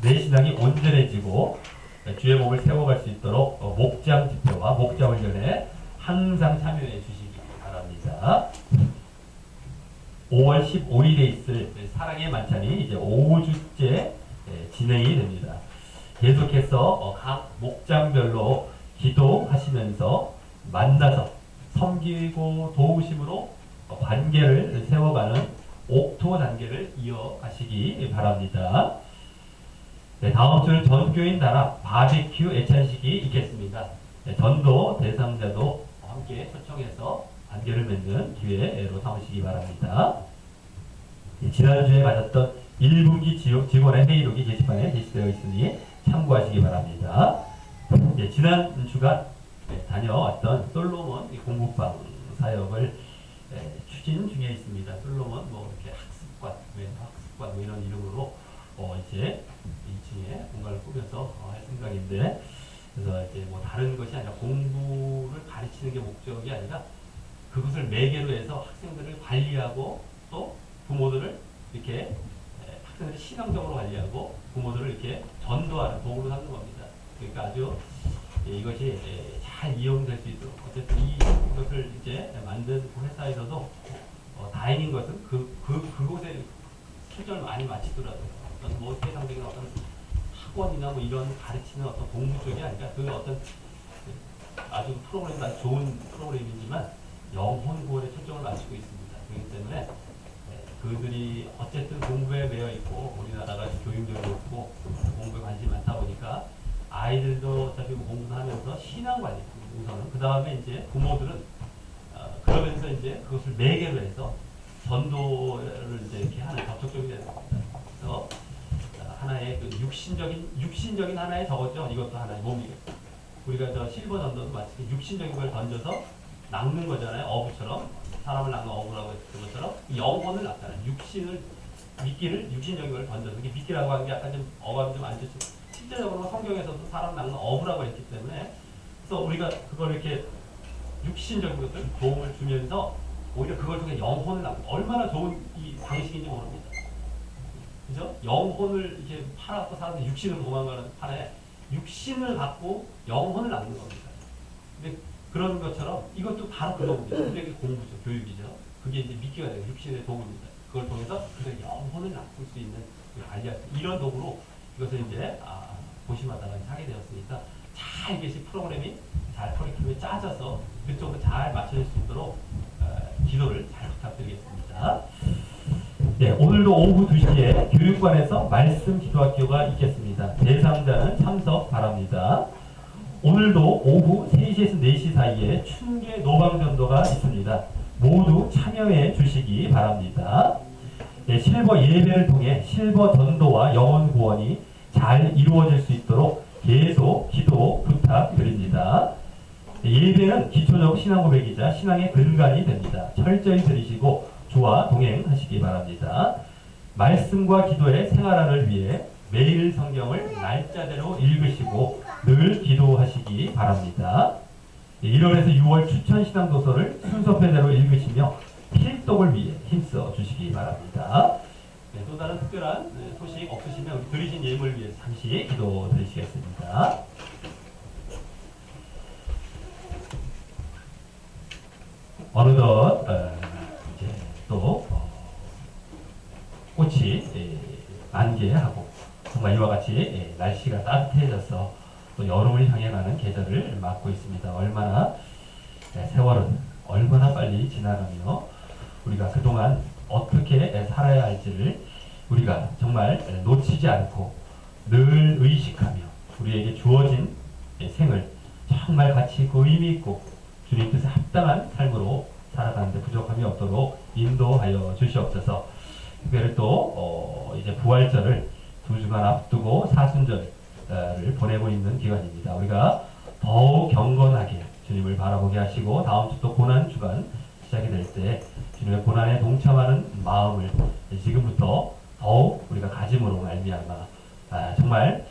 내 신앙이 온전해지고 주의 몸을 세워갈 수 있도록 목장 집회와 목장 훈련에 항상 참여해 주시기 바랍니다. 5월 15일에 있을 사랑의 만찬이 이제 5주째 진행이 됩니다. 계속해서 각 목장별로 기도하시면서 만나서 섬기고 도우심으로 관계를 세워가는 옥토 단계를 이어가시기 바랍니다. 네, 다음 주는 전교인 나라 바비큐 애찬식이 있겠습니다. 네, 전도 대상자도 함께 초청해서 관계를 맺는 기회로 삼으시기 바랍니다. 네, 지난주에 가졌던 1분기 직원의 회의록이 게시판에 게시되어 있으니 참고하시기 바랍니다. 네, 지난 주간 다녀왔던 솔로몬 공부방 사역을 추진 중에 있습니다. 솔로몬 뭐 이렇게 학습관 뭐 이런 이름으로 이제 2층에 공간을 꾸며서 할 생각인데, 그래서 이제 뭐 다른 것이 아니라 공부를 가르치는 게 목적이 아니라 그것을 매개로 해서 학생들을 관리하고 또 부모들을 이렇게 학생들을 신앙적으로 관리하고 부모들을 이렇게 전도하는 도구로 삼는 겁니다. 그러니까 아주 이것이 잘 이용될 수 있도록 어쨌든 이것을 이제 만든 회사에서도 다행인 것은 그곳에 초점을 많이 맞추더라고요. 어떤 뭐 세상적인 어떤 학원이나 뭐 이런 가르치는 어떤 공부 쪽이 아니라 그 어떤 아주 프로그램도 아주 좋은 프로그램이지만 영혼 구원에 초점을 맞추고 있습니다. 그렇기 때문에 그들이 어쨌든 공부에 매여 있고 우리나라가 교육열이 높고 공부에 관심이 많다 보니까 아이들도 어차피 공부를 하면서 신앙 관리 우선은, 그 다음에 이제 부모들은 그러면서 이제 그것을 매개로 해서 전도를 이제 이렇게 하는 접촉점이 되는 겁니다. 그래서 하나의 그 육신적인 하나의 저거죠. 이것도 하나의 몸이겠죠. 우리가 저 실버 전도도 마치 육신적인 걸 던져서 낚는 거잖아요. 어부처럼 사람을 낚는 어부라고 했던 것처럼 영혼을 낚잖아요. 미끼를 육신적인 걸 던져서, 이게 미끼라고 하는 게 약간 좀 어감이 좀 안 좋죠. 실제적으로 성경에서도 사람 낚는 어부라고 했기 때문에, 그래서 우리가 그걸 이렇게 육신적인 것들 도움을 주면서 오히려 그걸 통해 영혼을 낚는, 얼마나 좋은 이 방식인지 모릅니다. 그죠? 영혼을 이렇게 팔아서 사람들이 육신으로 도망가는 판에 육신을 갖고 영혼을 낚는 겁니다. 근데 그런 것처럼 이것도 바로 그겁니다. 그게 공부죠. 교육이죠. 그게 이제 미끼가 되고 육신의 도구입니다. 그걸 통해서 그들 영혼을 낚을 수 있는, 관리할 수 있는 이런 도구로 이것을 이제 고심하다가 하게 되었으니까 잘 이것이 프로그램이 잘 커리큘럼에 짜져서 그쪽으로 잘 맞춰질 수 있도록 기도를 잘 부탁드리겠습니다. 네, 오늘도 오후 2시에 교육관에서 말씀 기도학교가 있겠습니다. 제3자는 참석 바랍니다. 오늘도 오후 3시에서 4시 사이에 춘계 노방전도가 있습니다. 모두 참여해 주시기 바랍니다. 네, 실버 예배를 통해 실버 전도와 영혼 구원이 잘 이루어질 수 있도록 계속 기도 부탁드립니다. 네, 예배는 기초적 신앙 고백이자 신앙의 근간이 됩니다. 철저히 들으시고 주와 동행하시기 바랍니다. 말씀과 기도의 생활화를 위해 매일 성경을 날짜대로 읽으시고 늘 기도하시기 바랍니다. 1월에서 6월 추천 신앙도서를 순서표대로 읽으시며 필독을 위해 힘써 주시기 바랍니다. 네, 또 다른 특별한 소식 없으시면 우리 드리신 예물 위해 잠시 기도 드리시겠습니다. 어느덧 이제 또 꽃이 만개하고 정말 이와 같이 날씨가 따뜻해져서 또 여름을 향해 가는 계절을 맞고 있습니다. 얼마나 세월은 얼마나 빨리 지나가며 우리가 그동안 어떻게 살아야 할지를 우리가 정말 놓치지 않고 늘 의식하며 우리에게 주어진 생을 정말 가치 있고 의미 있고 주님 뜻에 합당한 삶으로 살아가는데 부족함이 없도록 인도하여 주시옵소서. 특별히 또 이제 부활절을 2주간 앞두고 사순절을 보내고 있는 기간입니다. 우리가 더욱 경건하게 주님을 바라보게 하시고 다음 주 또 고난주간 시작이 될 때 주님의 고난에 동참하는 마음을 지금부터 더욱 우리가 가짐으로 말미암아 정말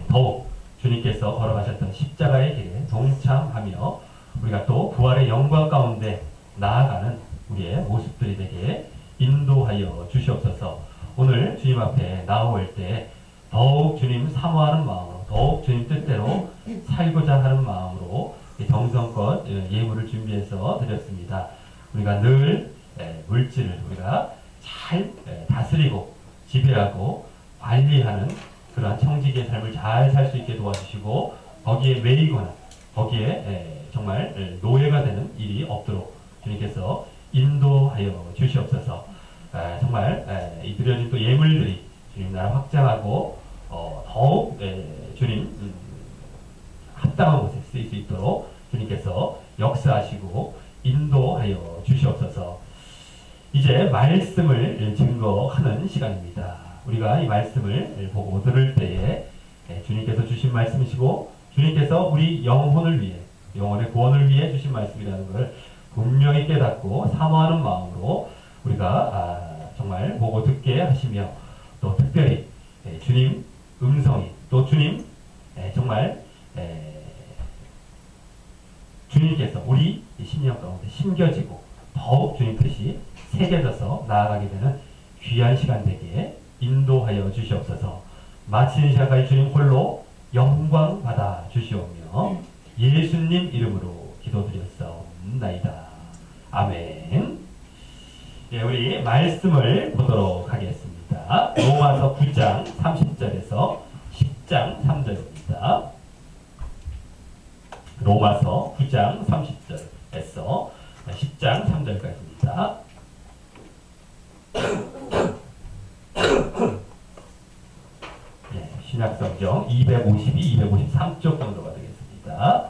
더욱 주님께서 걸어가셨던 십자가의 길에 동참하며 우리가 또 부활의 영광 가운데 나아가는 우리의 모습들이 되게 인도하여 주시옵소서. 오늘 주님 앞에 나올 때 더욱 주님 사모하는 마음으로, 더욱 주님 뜻대로 살고자 하는 마음으로 정성껏 예물을 준비해서 드렸습니다. 우리가 늘 물질을 우리가 잘 다스리고 지배하고 관리하는 그러한 청지기의 삶을 잘 살 수 있게 도와주시고, 거기에 매이거나 거기에 정말 노예가 되는 일이 없도록 주님께서 인도하여 주시옵소서. 정말 이 드려진 또 예물들이 주님 나라 확장하고 더욱 주님 합당한 곳에 쓰일 수 있도록 주님께서 역사하시고 인도하여 주시옵소서. 이제 말씀을 증거하는 시간입니다. 우리가 이 말씀을 보고 들을 때에 주님께서 주신 말씀이시고 주님께서 우리 영혼을 위해, 영혼의 구원을 위해 주신 말씀이라는 걸 분명히 깨닫고 사모하는 마음으로 우리가 정말 보고 듣게 하시며, 또 특별히 주님 음성이, 또 주님 정말 주님께서 우리 심령 가운데 심겨지고 더욱 주님 뜻이 새겨져서 나아가게 되는 귀한 시간 되기에 인도하여 주시옵소서. 마치는 시간까지 주님 홀로 영광 받아 주시오며 예수님 이름으로 기도드렸사옵나이다. 아멘. 예, 우리 말씀을 보도록 하겠습니다. 로마서 9장 30절에서 10장 3절입니다. 로마서 9장 30절에서 10장 3절까지입니다. 신약성경 252, 253쪽 정도가 되겠습니다.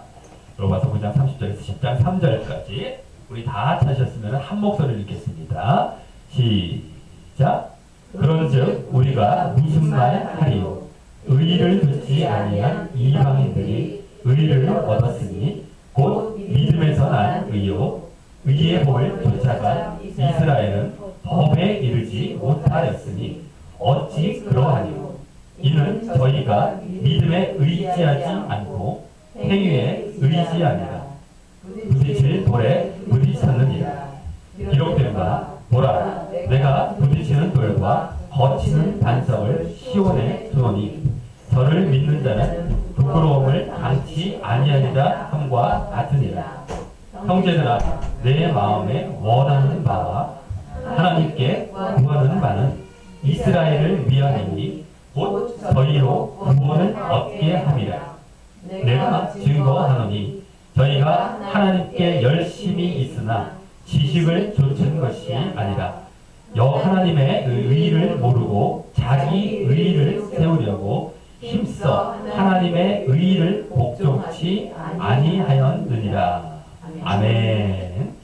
로마서 9장 30절에서 10장 3절까지 우리 다 찾으셨으면 한 목소리를 읽겠습니다. 시작. 그런즉 우리가 무슨 말 하리요? 의를 듣지 아니한 이방인들이 의를 얻었으니 곧 믿음에서 난 의요 의의 복을 쫓아간 이스라엘은 법에 이르지 못하였으니 어찌 그러하니요? 이는 저희가 믿음에 의지하지 않고 행위에 의지하니라. 부딪힐 돌에 부딪혔느니라. 기록된 바 보라, 내가 부딪히는 돌과 거치는 반석을 시온에 두노니 저를 믿는 자는 부끄러움을 당치 아니하리라 함과 같으니라. 형제들아, 내 마음에 원하는 바와 하나님께 구하는 바는 이스라엘을 위하니니 곧 저희로 구원을 얻게 함이라. 내가 증거하노니 저희가 하나님께 열심히 있으나 지식을 좇은 것이 아니라 하나님의 의를 모르고 자기 의를 세우려고 힘써 하나님의 의를 복종치 아니하였느니라. 아멘.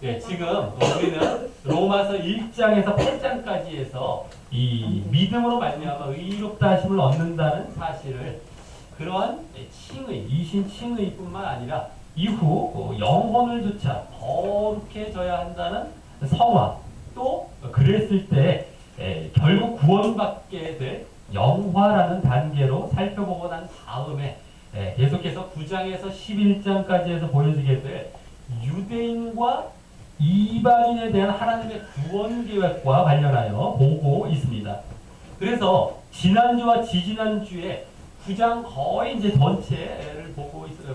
네, 지금 우리는 로마서 1장에서 8장까지 해서 이 믿음으로 말미암아 의롭다 하심을 얻는다는 사실을, 그러한 칭의, 이신 칭의뿐만 아니라 이후 영혼을 조차 거룩해져야 한다는 성화, 또 그랬을 때 결국 구원받게 될 영화라는 단계로 살펴보고 난 다음에 계속해서 9장에서 11장까지 해서 보여지게 될 유대인과 이방인에 대한 하나님의 구원 계획과 관련하여 보고 있습니다. 그래서 지난주와 지지난주에 9장 거의 이제 전체를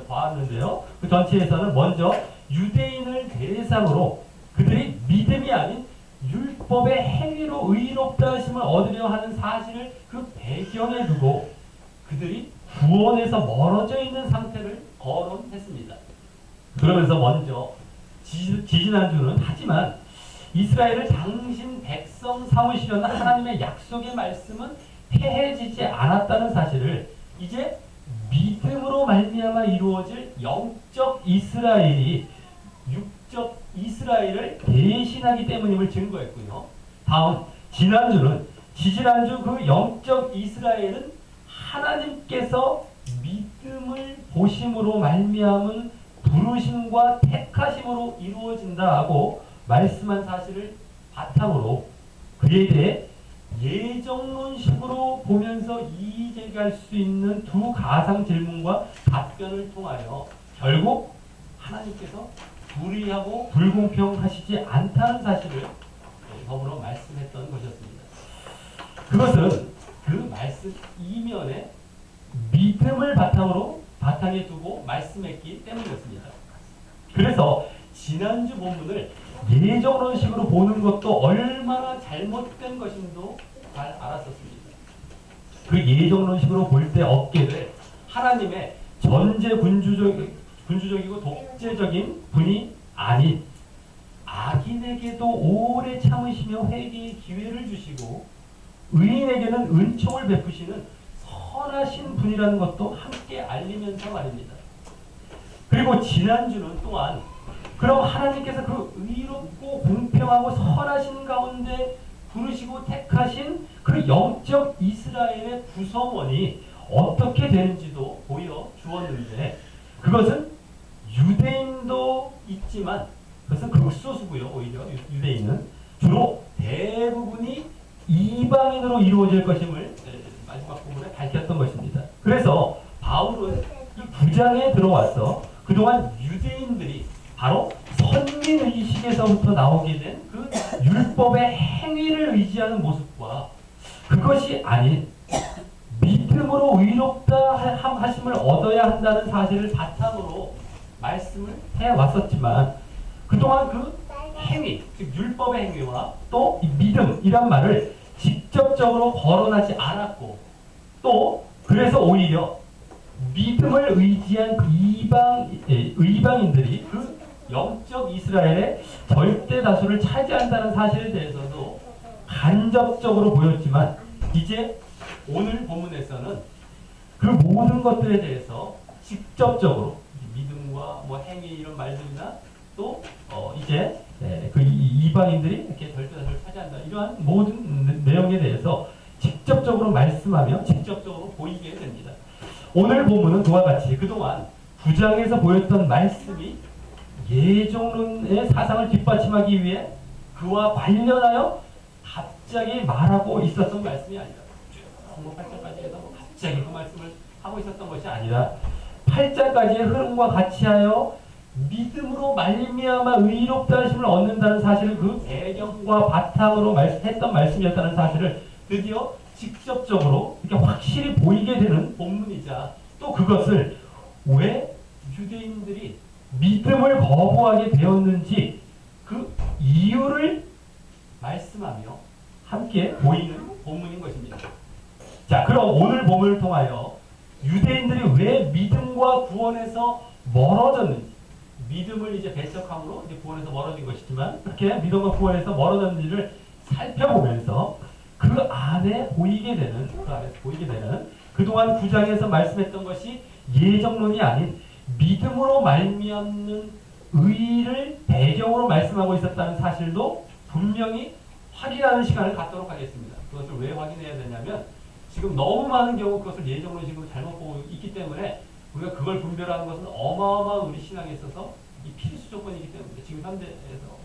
봤는데요. 그 전체에서는 먼저 유대인을 대상으로 그들이 믿음이 아닌 율법의 행위로 의롭다 하심을 얻으려 하는 사실을 그 배경에 두고 그들이 구원에서 멀어져 있는 상태를 거론했습니다. 그러면서 먼저 지지난주는 하지만 이스라엘을 당신 백성 삼으시려는 하나님의 약속의 말씀은 폐해지지 않았다는 사실을 이제 믿음으로 말미암아 이루어질 영적 이스라엘이 육적 이스라엘을 대신하기 때문임을 증거했고요. 다음 지지난주 그 영적 이스라엘은 하나님께서 믿음을 보심으로 말미암은 부르심과 택하심으로 이루어진다고 말씀한 사실을 바탕으로 그에 대해 예정론식으로 보면서 이의제기할 수 있는 두 가상 질문과 답변을 통하여 결국 하나님께서 불의하고 불공평하시지 않다는 사실을 더불어 말씀했던 것이었습니다. 그것은 그 말씀 이면에 믿음을 바탕에 두고 말씀했기 때문이었습니다. 그래서 지난주 본문을 예정론식으로 보는 것도 얼마나 잘못된 것인도 잘 알았었습니다. 그 예정론식으로 볼 때 얻게 될 하나님의 군주적이고 독재적인 분이 아닌 악인에게도 오래 참으시며 회개의 기회를 주시고 의인에게는 은총을 베푸시는 선하신 분이라는 것도 함께 알리면서 말입니다. 그리고 지난주는 또한 그럼 하나님께서 그 의롭고 공평하고 선하신 가운데 부르시고 택하신 그 영적 이스라엘의 구성원이 어떻게 되는지도 보여주었는데 그것은 유대인도 있지만 그것은 극소수고요. 오히려 유대인은 주로 대부분이 이방인으로 이루어질 것임을 마지막 부분에 밝혔던 것입니다. 그래서 바울은 이 9장에 들어와서 그동안 유대인들이 바로 선민의식에서부터 나오게 된 그 율법의 행위를 의지하는 모습과 그것이 아닌 믿음으로 의롭다 하심을 얻어야 한다는 사실을 바탕으로 말씀을 해왔었지만 그동안 그 행위, 즉 율법의 행위와 또 이 믿음이란 말을 직접적으로 거론하지 않았고 또 그래서 오히려 믿음을 의지한 의방인들이 그 영적 이스라엘의 절대 다수를 차지한다는 사실에 대해서도 간접적으로 보였지만 이제 오늘 본문에서는 그 모든 것들에 대해서 직접적으로 믿음과 뭐 행위 이런 말들이나 또 이제 그 이방인들이 이렇게 절대 다수를 차지한다 이러한 모든 내용에 대해서 직접적으로 말씀하며 직접적으로 보이게 됩니다. 오늘 본문은 그와 같이 그동안 9장에서 보였던 말씀이 예정론의 사상을 뒷받침하기 위해 그와 관련하여 갑자기 말하고 있었던 말씀이 아니라 쭉 8장까지 해서 갑자기 그 말씀을 하고 있었던 것이 아니라 8장까지의 흐름과 같이 하여 믿음으로 말미암아 의롭다 하심을 얻는다는 사실을 그 배경과 바탕으로 했던 말씀이었다는 사실을 드디어 직접적으로 이렇게 확실히 보이게 되는 본문이자 또 그것을 왜 유대인들이 믿음을 거부하게 되었는지 그 이유를 말씀하며 함께 보이는 본문인 것입니다. 자, 그럼 오늘 본문을 통하여 유대인들이 왜 믿음과 구원에서 멀어졌는지 믿음을 이제 배척함으로 이제 구원에서 멀어진 것이지만 그렇게 믿음과 구원에서 멀어졌는지를 살펴보면서 그 안에 보이게 되는 그동안 9장에서 말씀했던 것이 예정론이 아닌 믿음으로 말미암는 의를 배경으로 말씀하고 있었다는 사실도 분명히 확인하는 시간을 갖도록 하겠습니다. 그것을 왜 확인해야 되냐면 지금 너무 많은 경우 그것을 예정론식으로 잘못 보고 있기 때문에 우리가 그걸 분별하는 것은 어마어마한 우리 신앙에 있어서 이 필수 조건이기 때문에 지금 현대에서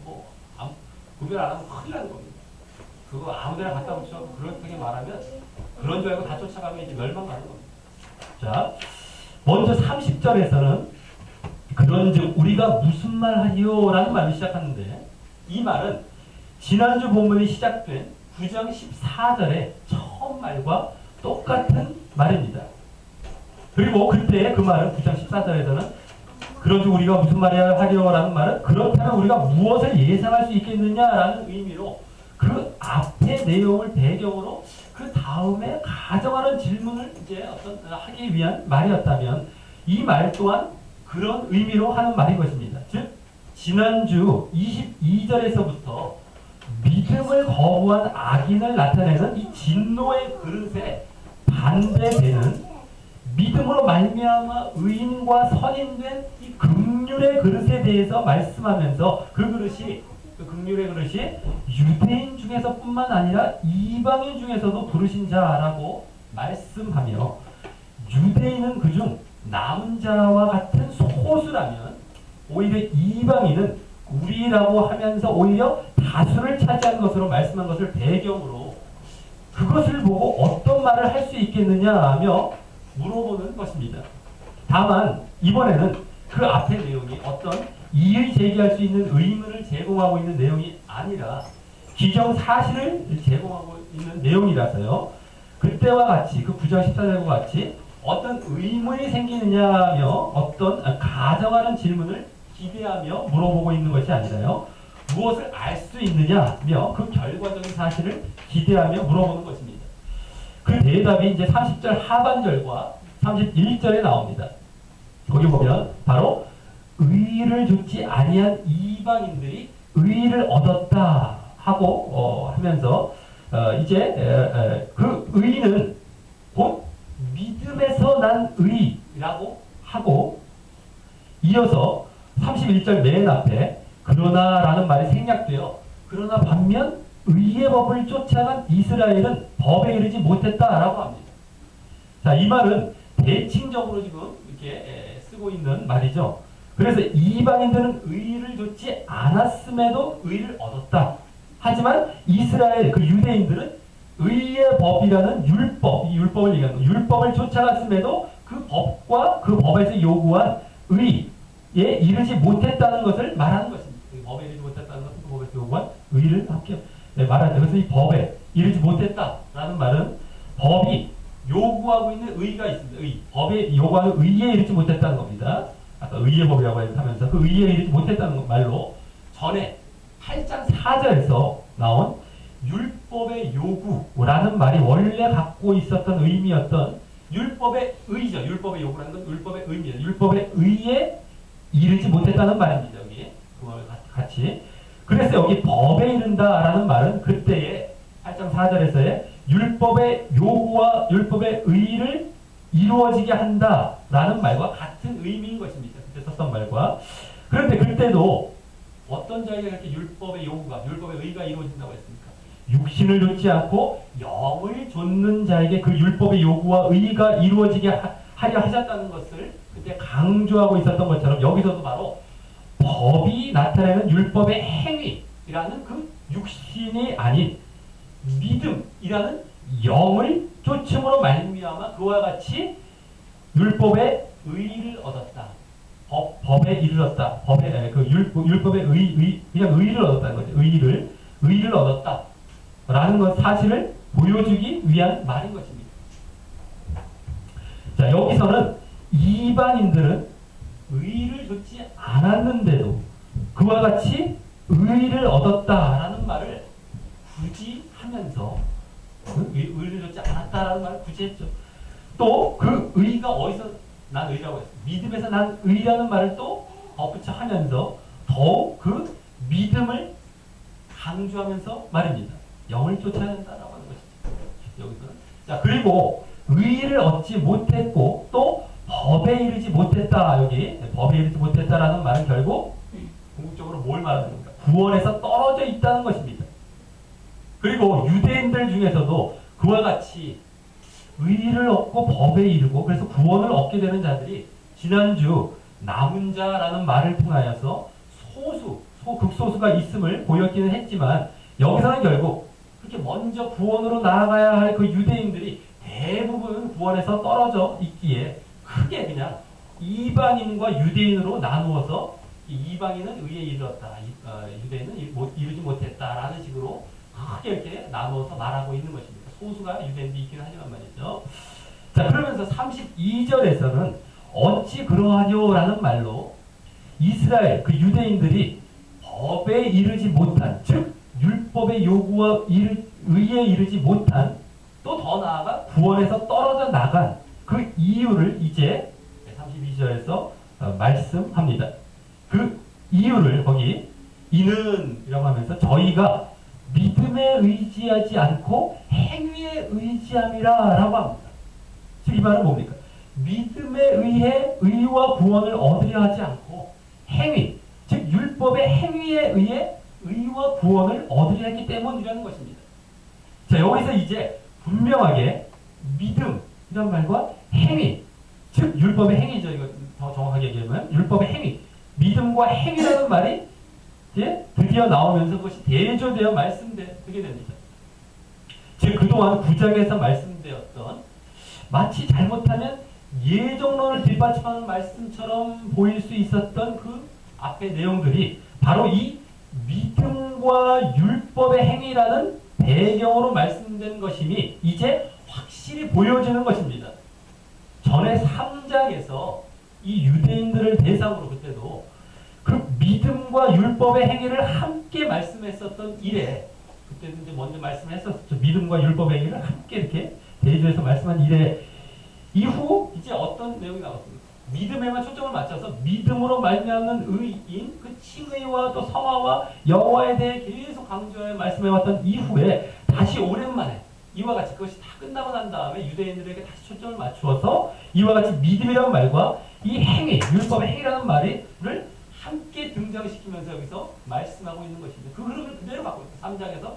구별 안 하면 큰일 나는 겁니다. 그거 아무데나 갖다 붙여 그렇게 말하면 그런 줄 알고 다 쫓아가면 이제 멸망가는 겁니다. 자, 먼저 30절에서는 그런즉 우리가 무슨 말 하리요? 라는 말을 시작하는데 이 말은 지난주 본문이 시작된 9장 14절의 처음 말과 똑같은 말입니다. 그리고 그때 그 말은 9장 14절에서는 그런즉 우리가 무슨 말이야 하리요? 라는 말은 그렇다면 우리가 무엇을 예상할 수 있겠느냐라는 의미로 그 앞의 내용을 배경으로 그 다음에 가정하는 질문을 이제 하기 위한 말이었다면 이 말 또한 그런 의미로 하는 말인 것입니다. 즉 지난주 22절에서부터 믿음을 거부한 악인을 나타내는 이 진노의 그릇에 반대되는 믿음으로 말미암아 의인과 선인된 이 긍휼의 그릇에 대해서 말씀하면서 그 긍휼의 그릇이 유대인 중에서뿐만 아니라 이방인 중에서도 부르신 자라고 말씀하며 유대인은 그중 남은 자와 같은 소수라면 오히려 이방인은 우리라고 하면서 오히려 다수를 차지한 것으로 말씀한 것을 배경으로 그것을 보고 어떤 말을 할 수 있겠느냐 하며 물어보는 것입니다. 다만 이번에는 그 앞의 내용이 어떤 이의 제기할 수 있는 의문을 제공하고 있는 내용이 아니라 기정사실을 제공하고 있는 내용이라서요. 그때와 같이 그 9장 14절과 같이 어떤 의문이 생기느냐며 어떤 가정하는 질문을 기대하며 물어보고 있는 것이 아니라요. 무엇을 알 수 있느냐며 그 결과적인 사실을 기대하며 물어보는 것입니다. 그 대답이 이제 30절 하반절과 31절에 나옵니다. 거기 보면 바로 의를 좇지 아니한 이방인들이 의를 얻었다 하고 하면서 이제 그 의는 곧 믿음에서 난 의라고 하고 이어서 31절 맨 앞에 그러나라는 말이 생략되어 그러나 반면 의의 법을 쫓아간 이스라엘은 법에 이르지 못했다라고 합니다. 자, 이 말은 대칭적으로 지금 이렇게 쓰고 있는 말이죠. 그래서 이방인들은 의를 좇지 않았음에도 의를 얻었다. 하지만 이스라엘 그 유대인들은 의의 법이라는 율법, 이 율법을 얘기하는 거, 율법을 쫓아갔음에도 그 법과 그 법에서 요구한 의에 이르지 못했다는 것을 말하는 것입니다. 그 법에 이르지 못했다는 것은 그 법에서 요구한 의를 함께 말하죠. 그래서 이 법에 이르지 못했다라는 말은 법이 요구하고 있는 의가 있습니다. 의, 법에 요구하는 의에 이르지 못했다는 겁니다. 아까 의의 법이라고 하면서 그 의에 이르지 못했다는 말로 전에 8장 4절에서 나온 율법의 요구라는 말이 원래 갖고 있었던 의미였던 율법의 의죠. 율법의 요구라는 건 율법의 의미예요. 율법의 의에 이르지 못했다는 말입니다. 여기 그걸 같이. 그래서 여기 법에 이른다라는 말은 그때의 8장 4절에서의 율법의 요구와 율법의 의를 이루어지게 한다라는 말과 같은 의미인 것입니다. 그때 썼던 말과. 그런데 그때도 어떤 자에게 그렇게 율법의 요구가, 율법의 의가 이루어진다고 했습니까? 육신을 좇지 않고 영을 좇는 자에게 그 율법의 요구와 의가 이루어지게 하려 하셨다는 것을 그때 강조하고 있었던 것처럼 여기서도 바로 법이 나타내는 율법의 행위라는 그 육신이 아닌 믿음이라는 영을 쫓음으로 말미암아 그와 같이 율법의 의를 얻었다. 법에 이르렀다. 법에 그 율법의 그냥 의를 얻었다는 거죠. 의를 얻었다라는 것 사실을 보여주기 위한 말인 것입니다. 자, 여기서는 이방인들은 의를 좇지 않았는데도 그와 같이 의를 얻었다라는 말을 굳이 하면서 의를 좇지 않았다라는 말을 굳이 했죠. 또 그 의가 어디서 난 의라고 했어요. 믿음에서 난 의라는 말을 또 덧붙여 하면서 더욱 그 믿음을 강조하면서 말입니다. 영을 쫓아야 한다라고 하는 것이죠. 여기서는. 자, 그리고 의를 얻지 못했고 또 법에 이르지 못했다. 여기 법에 이르지 못했다라는 말은 결국 궁극적으로 뭘 말하는 겁니까? 구원에서 떨어져 있다는 것입니다. 그리고 유대인들 중에서도 그와 같이 의를 얻고 법에 이르고 그래서 구원을 얻게 되는 자들이 지난주 남은 자라는 말을 통하여서 극소수가 있음을 보였기는 했지만 여기서는 결국 그렇게 먼저 구원으로 나아가야 할 그 유대인들이 대부분 구원에서 떨어져 있기에 크게 그냥 이방인과 유대인으로 나누어서 이방인은 의에 이르렀다, 유대인은 이르지 못했다라는 식으로 크게 이렇게 나누어서 말하고 있는 것입니다. 소수가 유대인들이 있기는 하지만 말이죠. 자, 그러면서 32절에서는 어찌 그러하뇨라는 말로 이스라엘 그 유대인들이 법에 이르지 못한, 즉 율법의 요구와 의에 이르지 못한, 또 더 나아가 구원에서 떨어져 나간 그 이유를 이제 32절에서 말씀합니다. 그 이유를 거기 이는 이라고 하면서 저희가 믿음에 의지하지 않고 행위에 의지함이라 라고 합니다. 즉 이 말은 뭡니까? 믿음에 의해 의와 구원을 얻으려 하지 않고 행위, 즉 율법의 행위에 의해 의와 구원을 얻으려 했기 때문이라는 것입니다. 자, 여기서 이제 분명하게 믿음이란 말과 행위, 즉 율법의 행위죠. 이거 더 정확하게 얘기하면 율법의 행위, 믿음과 행위라는 말이 이제 드디어 나오면서 그것이 대조되어 말씀되게 됩니다. 즉 그동안 9장에서 말씀되었던 마치 잘못하면 예정론을 뒷받침하는 말씀처럼 보일 수 있었던 그 앞의 내용들이 바로 이 믿음과 율법의 행위라는 배경으로 말씀된 것이니 이제 확실히 확실히 보여지는 것입니다. 전에 3장에서 이 유대인들을 대상으로 그때도 그 믿음과 율법의 행위를 함께 말씀했었던 이래, 그때도 이제 먼저 말씀을 했었죠. 믿음과 율법의 행위를 함께 이렇게 대조해서 말씀한 이래 이후 이제 어떤 내용이 나왔습니까? 믿음에만 초점을 맞춰서 믿음으로 말미암는 의인, 그 칭의와 또 성화와 여호와에 대해 계속 강조하여 말씀해왔던 이후에 다시 오랜만에 이와 같이 그것이 다 끝나고 난 다음에 유대인들에게 다시 초점을 맞추어서 이와 같이 믿음이라는 말과 이 행위, 율법의 행위라는 말을 함께 등장시키면서 여기서 말씀하고 있는 것입니다. 그 흐름을 그대로 갖고 있어요. 3장에서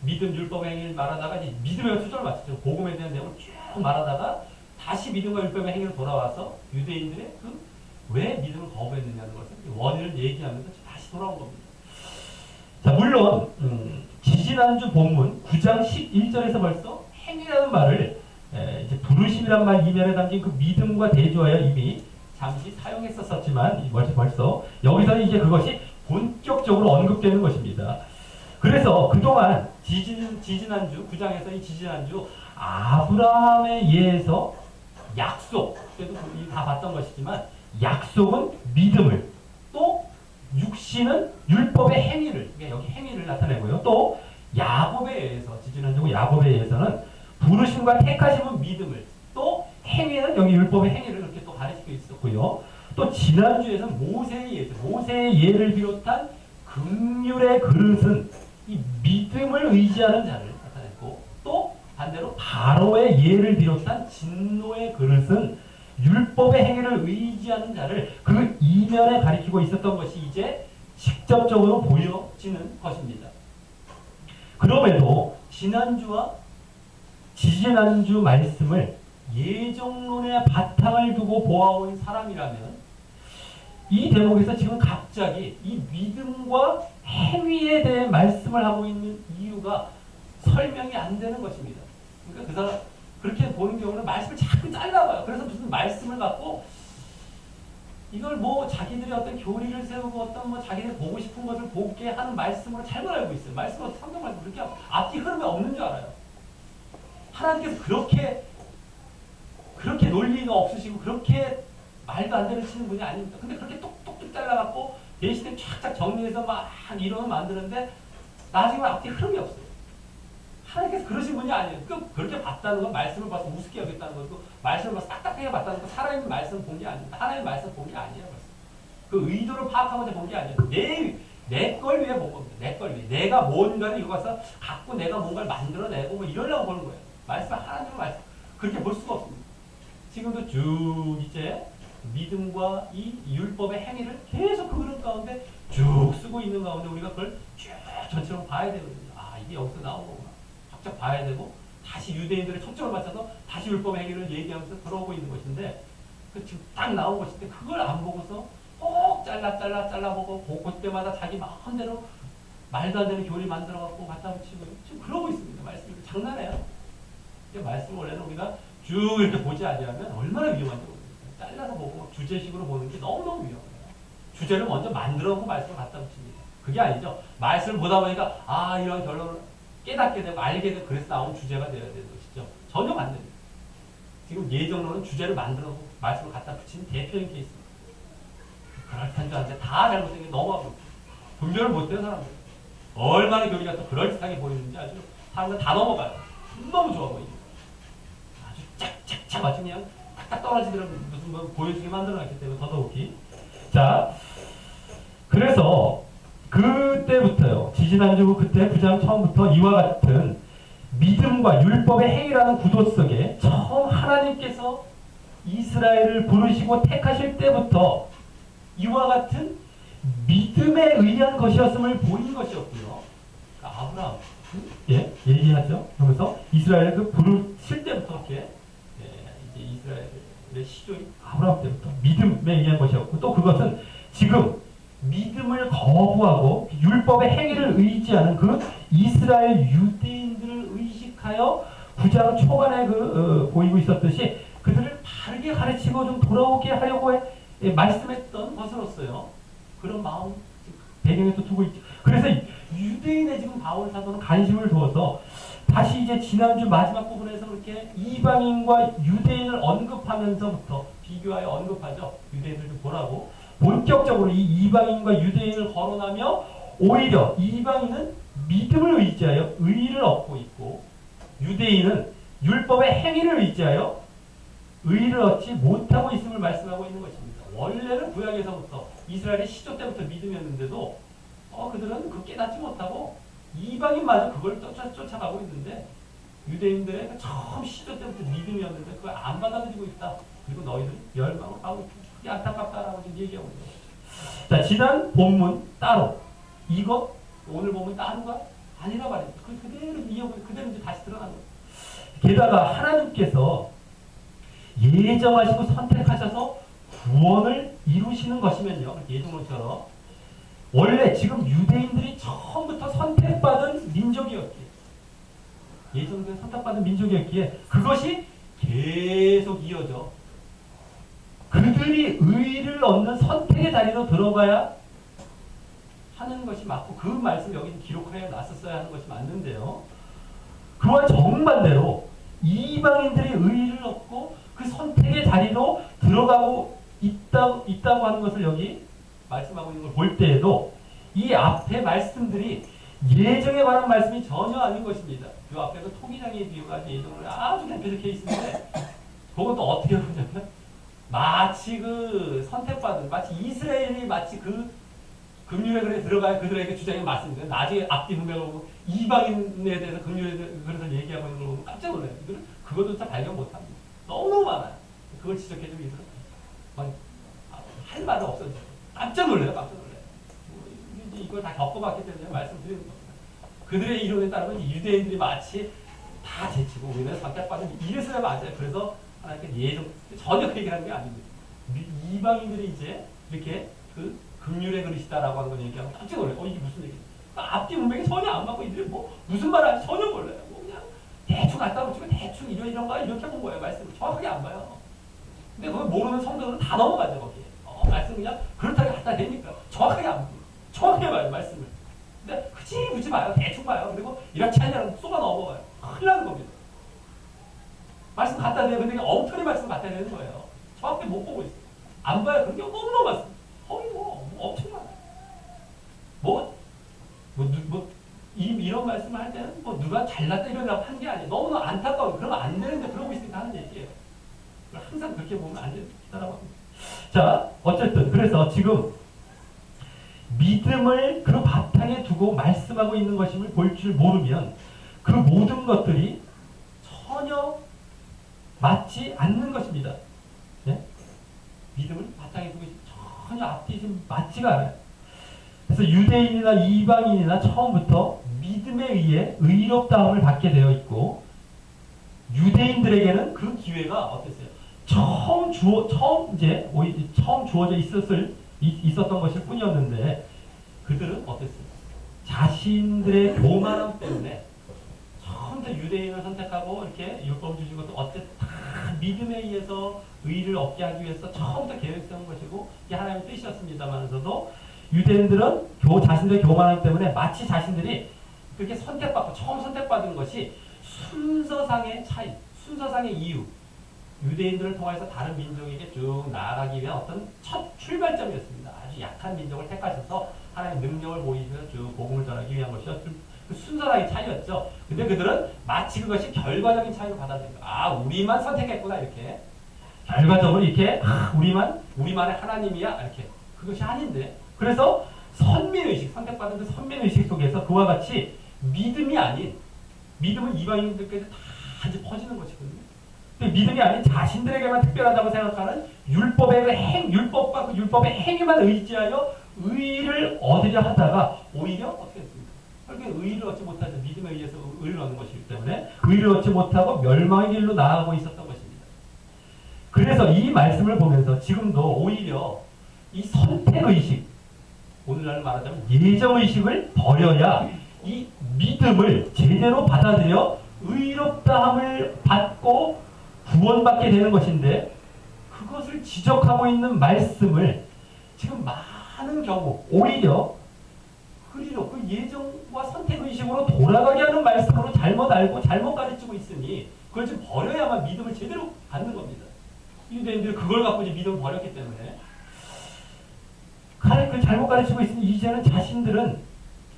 믿음, 율법의 행위를 말하다가 이제 믿음에 초점을 맞췄죠. 복음에 대한 내용을 쭉 말하다가 다시 믿음과 율법의 행위로 돌아와서 유대인들의 그 왜 믿음을 거부했느냐는 것을 원인을 얘기하면서 다시 돌아온 겁니다. 자, 물론 지지난주 본문 9장 11절에서 벌써 행위라는 말을 이제 부르심이란 말 이면에 담긴 그 믿음과 대조하여 이미 잠시 사용했었지만 벌써 여기서는 이제 그것이 본격적으로 언급되는 것입니다. 그래서 그동안 지지난주 9장에서 이 지지난주 아브라함에 의해서 약속, 그때도 다 봤던 것이지만 약속은 믿음을, 또 육신은 율법의 행위를, 여기 행위를 나타내고요. 또 야곱에 의해서, 지지난주 야곱에 의해서는 부르심과 택하심은 믿음을, 또 행위는 여기 율법의 행위를 이렇게 또 가르치고 있었고요. 또 지난주에서는 모세에 의해서, 모세의 예를 비롯한 긍휼의 그릇은 이 믿음을 의지하는 자를 나타냈고, 또 반대로 바로의 예를 비롯한 진노의 그릇은 율법의 행위를 의지하는 자를 그 이면에 가리키고 있었던 것이 이제 직접적으로 보여지는 것입니다. 그럼에도 지난주와 지지난주 말씀을 예정론의 바탕을 두고 보아온 사람이라면 이 대목에서 지금 갑자기 이 믿음과 행위에 대해 말씀을 하고 있는 이유가 설명이 안 되는 것입니다. 그러니까 그 사람 그렇게 보는 경우는 말씀을 자꾸 잘라봐요. 그래서 무슨 말씀을 갖고 이걸 뭐 자기들이 어떤 교리를 세우고 어떤 뭐 자기들이 보고 싶은 것을 보게 하는 말씀으로 잘못 알고 있어요. 말씀으로 성경 말씀 그렇게 앞뒤 흐름이 없는 줄 알아요. 하나님께서 그렇게 논리가 없으시고 그렇게 말도 안 되는 치는 분이 아닙니다. 근데 그렇게 똑똑똑 잘라갖고 대신에 쫙쫙 정리해서 막 이론을 만드는데 나중에 앞뒤 흐름이 없어요. 하나님께서 그러신 분이 아니에요. 그렇게 봤다는 건 말씀을 봐서 우습게 여겼다는 거고, 말씀을 봐서 딱딱하게 봤다는 건 살아있는 말씀을 본 게 아닙니다. 하나님의 말씀을 본 게 아니에요. 벌써. 그 의도를 파악하고자 본 게 아니에요. 내 걸 위해 본 겁니다. 내 걸 위해. 내가 뭔가를 이거 가서 갖고 내가 뭔가를 만들어내고 뭐 이러려고 보는 거예요. 말씀, 하나님의 말씀. 그렇게 볼 수가 없습니다. 지금도 쭉 이제 믿음과 이 율법의 행위를 계속 그 흐름 가운데 쭉 쓰고 있는 가운데 우리가 그걸 쭉 전체로 봐야 되거든요. 아, 이게 여기서 나온 거구나. 각자 봐야 되고 다시 유대인들의 초점을 맞춰서 다시 율법의 행위를 얘기하면서 들어오고 있는 것인데 그 지금 딱 나온 것인데 그걸 안 보고서 꼭 잘라보고 그때마다 자기 마음대로 말도 안 되는 교리 만들어갖고 갖다 붙이고 지금 그러고 있습니다. 말씀이 장난해요. 말씀 원래는 우리가 쭉 이렇게 보지 않으면 얼마나 위험한지 모르겠어요. 잘라서 보고 막 주제식으로 보는 게 너무너무 위험해요. 주제를 먼저 만들어놓고 말씀을 갖다 붙입니다. 그게 아니죠. 말씀을 보다 보니까 아 이런 결론을 깨닫게 되고 알게 되고 그래서 나온 주제가 되어야 되는 것이죠. 전혀 안 됩니다. 지금 예정론은 주제를 만들어놓고 말씀을 갖다 붙이는 대표적인 케이스입니다. 그럴듯한 줄 알았는데 다 잘못된 게 넘어가고 있어요. 분별을 못해요 사람들. 얼마나 교리가 또 그럴듯하게 보이는지 아주 사람들 다 넘어가요. 너무 좋아 보이죠. 아주 짝짝짝 아주 그냥 탁탁 떨어지더라도 무슨 뭐 보여주게 만들어놨기 때문에 더더욱이. 자, 그래서 그때부터요. 지지난주 그때 9장 처음부터 이와 같은 믿음과 율법의 행위라는 구도 속에 처음 하나님께서 이스라엘을 부르시고 택하실 때부터 이와 같은 믿음에 의한 것이었음을 보인 것이었고요. 그러니까 아브라함 얘기하죠. 그러면서 이스라엘을 그 부르실 때부터 이렇게 이제 이스라엘의 시조인 아브라함 때부터 믿음에 의한 것이었고 또 그것은 지금 믿음을 거부하고 율법의 행위를 의지하는 그 이스라엘 유대인들을 의식하여 9장 초반에 보이고 있었듯이 그들을 바르게 가르치고 좀 돌아오게 하려고 말씀했던 것으로서요. 그런 마음 배경에 또 두고 있죠. 그래서 유대인의 지금 바울 사도는 관심을 두어서 다시 이제 지난주 마지막 부분에서 그렇게 이방인과 유대인을 언급하면서부터 비교하여 언급하죠. 유대인들 좀 보라고. 본격적으로 이 이방인과 유대인을 거론하며 오히려 이방인은 믿음을 의지하여 의의를 얻고 있고 유대인은 율법의 행위를 의지하여 의의를 얻지 못하고 있음을 말씀하고 있는 것입니다. 원래는 구약에서부터 이스라엘의 시조 때부터 믿음이었는데도 그들은 그 깨닫지 못하고 이방인마저 그걸 쫓아가고 있는데 유대인들의 그 처음 시조 때부터 믿음이었는데 그걸 안 받아들이고 있다. 그리고 너희들은 멸망을 하고 그게 안타깝다라고 지금 얘기하고 있는 거죠. 자, 지난 본문 따로 이거 오늘 보면 따로가 아니라 말이죠. 그대로 이어고 그대로 이제 다시 드러나는 거예요. 게다가 하나님께서 예정하시고 선택하셔서 구원을 이루시는 것이면요. 예정론처럼 원래 지금 유대인들이 처음부터 선택받은 민족이었기에 예정된 선택받은 민족이었기에 그것이 계속 이어져 그들이 의의를 얻는 선택의 자리로 들어가야 하는 것이 맞고 그 말씀 여기 기록하여 놨었어야 하는 것이 맞는데요. 그와 정반대로 이방인들이 의의를 얻고 그 선택의 자리로 들어가고 있다고 하는 것을 여기 말씀하고 있는 걸 볼 때에도 이 앞에 말씀들이 예정에 관한 말씀이 전혀 아닌 것입니다. 그 앞에서 토기장의 비유가 예정을 아주 대표적 케이스인데 그것도 어떻게 보냐면 마치 그 선택받은 마치 이스라엘이 마치 그 금율의 글에 들어가야 그들에게 주장이 맞습니다. 나중에 앞뒤 분명을 보고 이방인에 대해서 금율의 글에서 얘기하고 있는 걸 보면 깜짝 놀라요. 이들은 그것조차 발견 못합니다. 너무너무 많아요. 그걸 지적해주고 있어서 할 말은 없어요. 깜짝 놀라요. 깜짝 놀라요. 이걸 다 겪어봤기 때문에 말씀드리는 겁니다. 그들의 이론에 따르면 유대인들이 마치 다 제치고 우리는 선택받은 이래서야 맞아요. 그래서 하나님께 예정 전혀 그 얘기하는 게 아닙니다. 이방인들이 이제 이렇게 그 금율의 그릇이다라고 하는 걸 얘기하면 깜짝 놀라요. 이게 무슨 얘기지? 앞뒤 문맥이 전혀 안 맞고 이들이 뭐 무슨 말 하는지 전혀 몰라요. 그냥 대충 갖다 붙이고 대충 이런 거 이렇게 본 거예요. 말씀을 정확하게 안 봐요. 근데 그걸 모르는 성도들은 다 넘어가죠 거기에. 말씀 그냥 그렇다고 갖다 대니까 정확하게 안 보여요. 정확하게 봐요 말씀을. 근데 굳이 봐요. 대충 봐요. 그리고 이렇게 하냐고 쏘가 넘어가요. 큰일 나는 겁니다. 말씀 갖다 대요. 근데 엉터리 말씀 갖다 대는 거예요. 정확하게 못 보고 있어요. 안 봐요. 그런 게 너무너무 많습니다. 거의 뭐 엄청 많아요. 이런 말씀을 할 때는 뭐 누가 잘났다 이러려고 한 게 아니에요. 너무나 안타까워요. 그러면 안 되는데 그러고 있으니까 하는 얘기예요. 항상 그렇게 보면 안 된다라고 합니다. 자, 어쨌든 그래서 지금 믿음을 그 바탕에 두고 말씀하고 있는 것임을 볼 줄 모르면 그 모든 것들이 전혀 맞지 않는 것입니다. 네? 믿음을 바탕에 두고 전혀 앞뒤 지금 맞지가 않아요. 그래서 유대인이나 이방인이나 처음부터 믿음에 의해 의롭다함을 받게 되어 있고 유대인들에게는 그 기회가 어땠어요? 처음 주어져 있었던 것일 뿐이었는데 그들은 어땠어요? 자신들의 교만함 때문에 처음부터 유대인을 선택하고 이렇게 율법 주신 것도 어쨌든 다 믿음에 의해서 의의를 얻게 하기 위해서 처음부터 계획세운 것이고 이게 하나님의 뜻이었습니다만서도 유대인들은 자신들의 교만함 때문에 마치 자신들이 그렇게 처음 선택받은 것이 순서상의 차이, 순서상의 이유 유대인들을 통해서 다른 민족에게 쭉 나아가기 위한 어떤 첫 출발점이었습니다. 아주 약한 민족을 택하셔서 하나님의 능력을 보이셔서 쭉 복음을 전하기 위한 것이었던 그 순서상의 차이였죠. 근데 그들은 마치 그것이 결과적인 차이로 받아들인 거예요. 우리만 선택했구나 이렇게. 결과적으로 이렇게 우리만의 하나님이야 이렇게. 그것이 아닌데. 그래서 선민의식, 선택받은 그 선민의식 속에서 그와 같이 믿음이 아닌 믿음은 이방인들께서 다 이제 퍼지는 것이거든요. 믿음이 아닌 자신들에게만 특별하다고 생각하는 율법과 그 율법의 행위만 의지하여 의의를 얻으려 하다가 오히려 어떻게 했습니까? 결국에 의의를 얻지 못하죠. 믿음에 의해서 의의를 얻는 것이기 때문에 의의를 얻지 못하고 멸망의 길로 나아가고 있었던 것입니다. 그래서 이 말씀을 보면서 지금도 오히려 이 선택의식, 오늘날 말하자면 예정의식을 버려야 이 믿음을 제대로 받아들여 의롭다함을 받고 구원받게 되는 것인데 그것을 지적하고 있는 말씀을 지금 많은 경우 오히려 그리로 그 예정과 선택의식으로 돌아가게 하는 말씀으로 잘못 알고 잘못 가르치고 있으니 그걸 좀 버려야만 믿음을 제대로 갖는 겁니다. 유대인들이 그걸 갖고 이제 믿음을 버렸기 때문에 그 잘못 가르치고 있으니 이제는 자신들은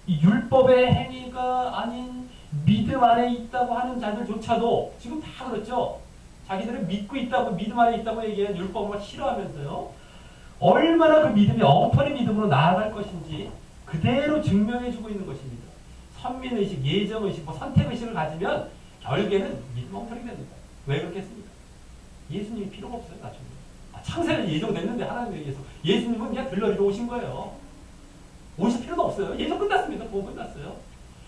이 율법의 행위가 아닌 믿음 안에 있다고 하는 자들조차도 지금 다 그렇죠. 자기들은 믿고 있다고 믿음 안에 있다고 얘기한 율법을 싫어하면서요. 얼마나 그 믿음이 엉터리 믿음으로 나아갈 것인지 그대로 증명해주고 있는 것입니다. 선민의식, 예정의식, 선택의식을 가지면 결국에는 믿음 엉터리 됩니다. 왜 그렇겠습니까? 예수님이 필요가 없어요. 나중에. 창세는 예정됐는데 하나님에 의해서 예수님은 그냥 들러리로 오신 거예요. 오실 필요도 없어요. 예정 끝났습니다. 복음 끝났어요.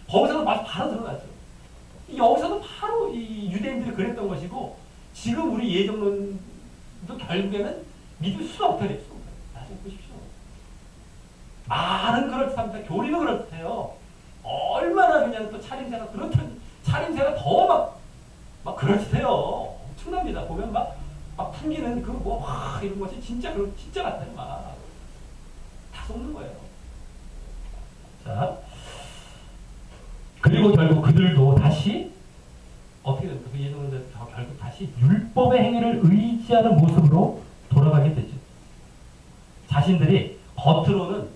거기서도 바로 드러났죠. 여기서도 바로 이 유대인들이 그랬던 것이고 지금 우리 예정론도 결국에는 믿을 수가 엉터리예요. 나중에 보십시오. 말은 그렇답니다. 교리는 그렇대요. 얼마나 그냥 또 차림새가 그렇더니 차림새가 더 막 그렇대요. 엄청납니다. 보면 막 풍기는 그 이런 것이 진짜 같아요. 다 속는 거예요. 자, 그리고 결국 그들도 다시 어떻게 됩니까? 그 예정은 결국 다시 율법의 행위를 의지하는 모습으로 돌아가게 되죠. 자신들이 겉으로는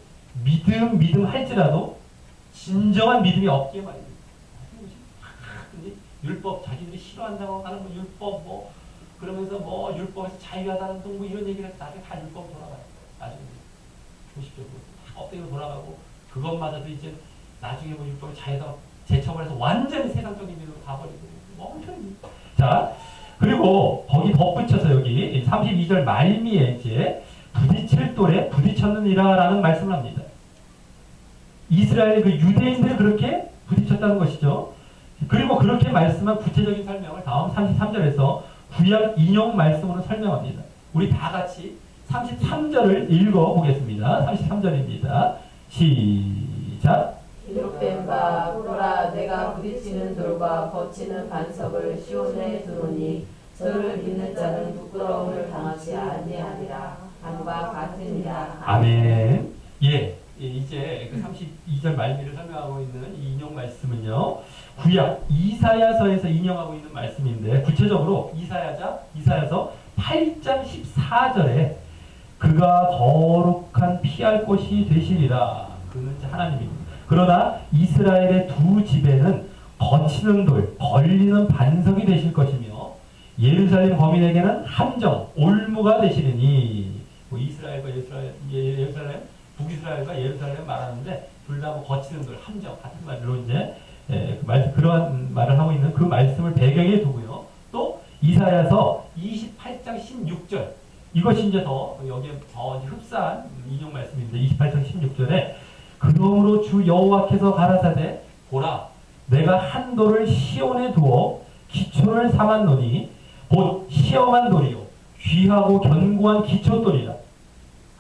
믿음 할지라도 진정한 믿음이 없기에 말입니다. 율법 자기들이 싫어한다고 하는 율법 그러면서 율법에서 자유하다는 등 이런 얘기를 해서 나중에 다 율법 돌아가요. 나중에 보십시오. 다 껍데기로 돌아가고 그것마저도 이제 나중에 율법을 자유하다고 재처벌해서 완전히 세상적인 일로 가버리고 엄청. 자, 그리고 거기 덧붙여서 여기 32절 말미에 이제 부딪힐 돌에 부딪혔느니라라는 말씀을 합니다. 이스라엘 그 유대인들이 그렇게 부딪혔다는 것이죠. 그리고 그렇게 말씀한 구체적인 설명을 다음 33절에서 구약 인용 말씀으로 설명합니다. 우리 다 같이 33절을 읽어보겠습니다. 33절입니다. 시작. 기록된 바 보라 내가 부딪히는 돌과 거치는 반석을 시온에 두노니 저를 믿는 자는 부끄러움을 당하지 아니하리라. 함과 같으니라. 아멘. 예. 이제 그 32절 말미를 설명하고 있는 이 인용 말씀은요. 구약 이사야서에서 인용하고 있는 말씀인데 구체적으로 이사야서 8장 14절에 그가 거룩한 피할 곳이 되시리라. 그는 하나님입니다. 그러나 이스라엘의 두 집에는 거치는 돌, 걸리는 반석이 되실 것이며 예루살렘 거민에게는 함정, 올무가 되시리니 이스라엘과 예루살렘, 북이스라엘과 예루살렘 말하는데 둘 다 거치는 돌, 함정 같은 말로 이제 그러한 말을 하고 있는 그 말씀을 배경에 두고요. 또 이사야서 28장 16절 이것이 이제 더 여기에 더 흡사한 인용 말씀인데 28장 16절에 그러므로 주 여호와께서 가라사대 보라 내가 한 돌을 시온에 두어 기초를 삼았노니 곧 시험한 돌이요 귀하고 견고한 기초돌이라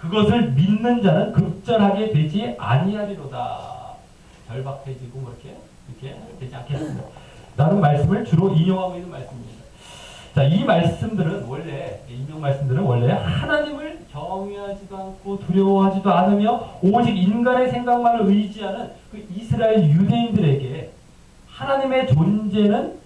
그것을 믿는 자는 급절하게 되지 아니하리로다. 절박해지고 이렇게 되지 않겠습니다. 라는 말씀을 주로 인용하고 있는 말씀입니다. 자, 이 말씀들은 인용 말씀들은 원래 하나님을 경외하지도 않고 두려워하지도 않으며 오직 인간의 생각만을 의지하는 그 이스라엘 유대인들에게 하나님의 존재는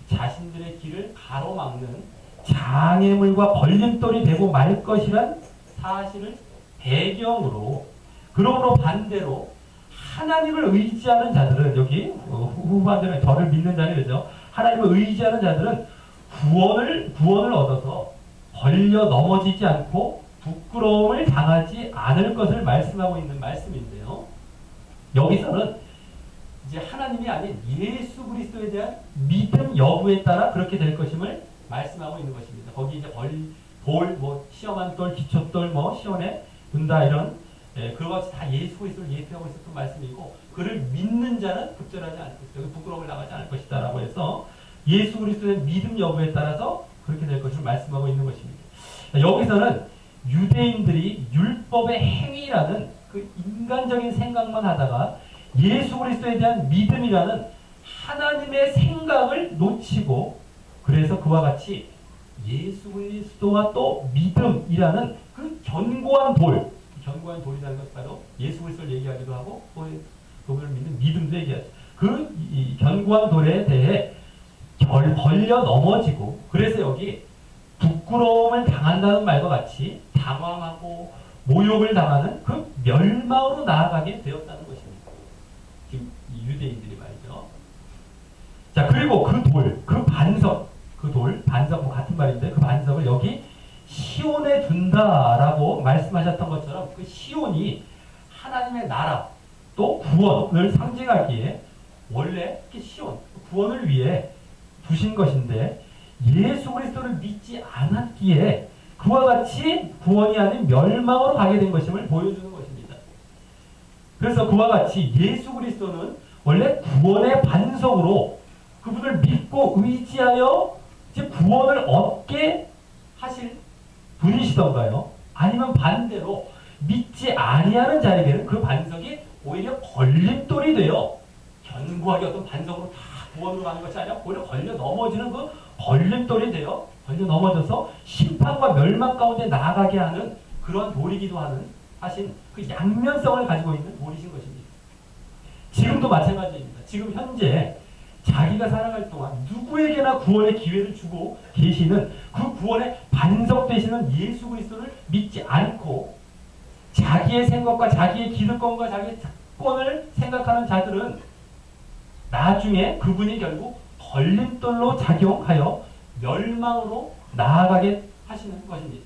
자신들의 길을 가로막는 장애물과 걸림돌이 되고 말 것이란 사실을 배경으로 그러므로 반대로 하나님을 의지하는 자들은 여기 후반전에 저를 믿는 자는 그죠. 하나님을 의지하는 자들은 구원을 얻어서 걸려 넘어지지 않고 부끄러움을 당하지 않을 것을 말씀하고 있는 말씀인데요. 여기서는 이제 하나님이 아닌 예수 그리스도에 대한 믿음 여부에 따라 그렇게 될 것임을 말씀하고 있는 것입니다. 거기 이제 돌, 시험한 돌, 기초돌, 시온에 둔다 이런 그것이 다 예수 그리스도를 예표하고 있었던 말씀이고 그를 믿는 자는 급절하지 않을 것이다. 여기 부끄러움을 당하지 않을 것이다 라고 해서 예수 그리스도의 믿음 여부에 따라서 그렇게 될 것을 말씀하고 있는 것입니다. 여기서는 유대인들이 율법의 행위라는 그 인간적인 생각만 하다가 예수 그리스도에 대한 믿음이라는 하나님의 생각을 놓치고 그래서 그와 같이 예수 그리스도와 또 믿음이라는 그 견고한 돌이라는 것 바로 예수 그리스도를 얘기하기도 하고 그분을 믿는 믿음도 얘기하죠. 이 견고한 돌에 대해 걸려 넘어지고, 그래서 여기 부끄러움을 당한다는 말과 같이 당황하고 모욕을 당하는 그 멸망으로 나아가게 되었다는 것입니다. 지금 이 유대인들이 말이죠. 자, 그리고 그 돌, 그 반석, 반석 뭐 같은 말인데 그 반석을 여기 시온에 둔다라고 말씀하셨던 것처럼 그 시온이 하나님의 나라 또 구원을 상징하기에 원래 시온, 구원을 위해 두신 것인데 예수 그리스도를 믿지 않았기에 그와 같이 구원이 아닌 멸망으로 가게 된 것임을 보여주는 것입니다. 그래서 그와 같이 예수 그리스도는 원래 구원의 반석으로 그분을 믿고 의지하여 이제 구원을 얻게 하실 분이시던가요? 아니면 반대로 믿지 아니하는 자에게는 그 반석이 오히려 걸림돌이 되어 견고하게 어떤 반석으로 다 구원으로 가는 것이 아니라 오히려 걸려 넘어지는 그 걸림돌이 되어 걸려 넘어져서 심판과 멸망 가운데 나아가게 하는 그런 돌이기도 하신 그 양면성을 가지고 있는 돌이신 것입니다. 지금도 마찬가지입니다. 지금 현재 자기가 살아갈 동안 누구에게나 구원의 기회를 주고 계시는 그 구원의 반석 되시는 예수 그리스도를 믿지 않고 자기의 생각과 자기의 기득권과 자기의 특권을 생각하는 자들은 나중에 그분이 결국 걸림돌로 작용하여 멸망으로 나아가게 하시는 것입니다.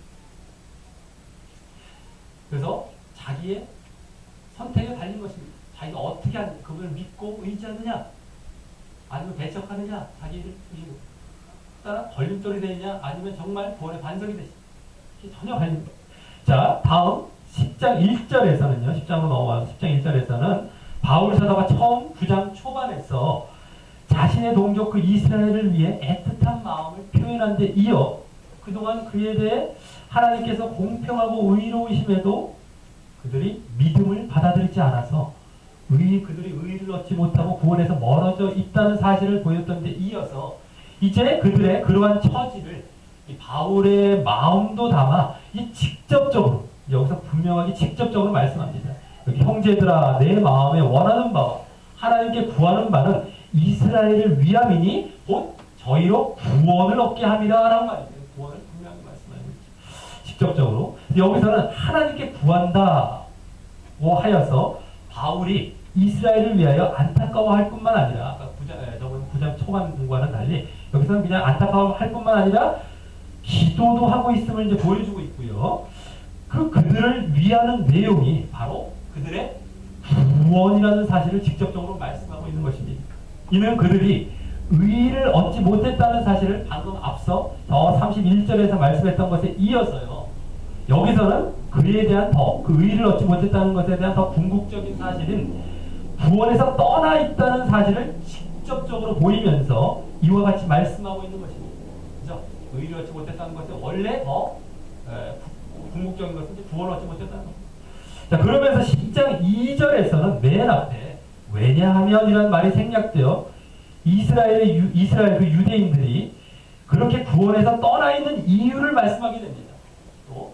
그래서 자기의 선택에 달린 것입니다. 자기가 어떻게 하느냐, 그분을 믿고 의지하느냐, 아니면 배척하느냐, 자기를 의지고 따라 걸림돌이 되느냐, 아니면 정말 구원의 반석이 되느냐, 전혀 갈립니다. 자, 다음 10장 1절에서는요, 10장으로 넘어가서 10장 1절에서는 바울 사도가 처음 9장 초반에서 자신의 동족 그 이스라엘을 위해 애틋한 마음을 표현한 데 이어 그동안 그에 대해 하나님께서 공평하고 의로우심에도 그들이 믿음을 받아들이지 않아서 그들이 의를 얻지 못하고 구원에서 멀어져 있다는 사실을 보였던 데 이어서 이제 그들의 그러한 처지를 이 바울의 마음도 담아 이 직접적으로 여기서 분명하게 직접적으로 말씀합니다. 여기 형제들아 내 마음에 원하는 바와 하나님께 구하는 바는 이스라엘을 위함이니 곧 저희로 구원을 얻게 함이라 라는 말입니다. 구원을 분명히 말씀하고 있죠. 직접적으로 여기서는 하나님께 구한다고 하여서 바울이 이스라엘을 위하여 안타까워할 뿐만 아니라 아까 9장 초반과는 달리 여기서는 그냥 안타까워할 뿐만 아니라 기도도 하고 있음을 이제 보여주고 있고요. 그들을 위하는 내용이 바로 그들의 구원이라는 사실을 직접적으로 말씀하고 있는 것입니다. 이는 그들이 의를 얻지 못했다는 사실을 방금 앞서 더 31절에서 말씀했던 것에 이어서요. 여기서는 그에 대한 그 의를 얻지 못했다는 것에 대한 더 궁극적인 사실인 구원에서 떠나 있다는 사실을 직접적으로 보이면서 이와 같이 말씀하고 있는 것입니다. 그죠? 의를 얻지 못했다는 것이 원래 더 궁극적인 것은 구원을 얻지 못했다는 겁니다. 자, 그러면서 10장 2절에서는 맨 앞에 왜냐하면 이라는 말이 생략되어 이스라엘 그 유대인들이 그렇게 구원에서 떠나 있는 이유를 말씀하게 됩니다. 또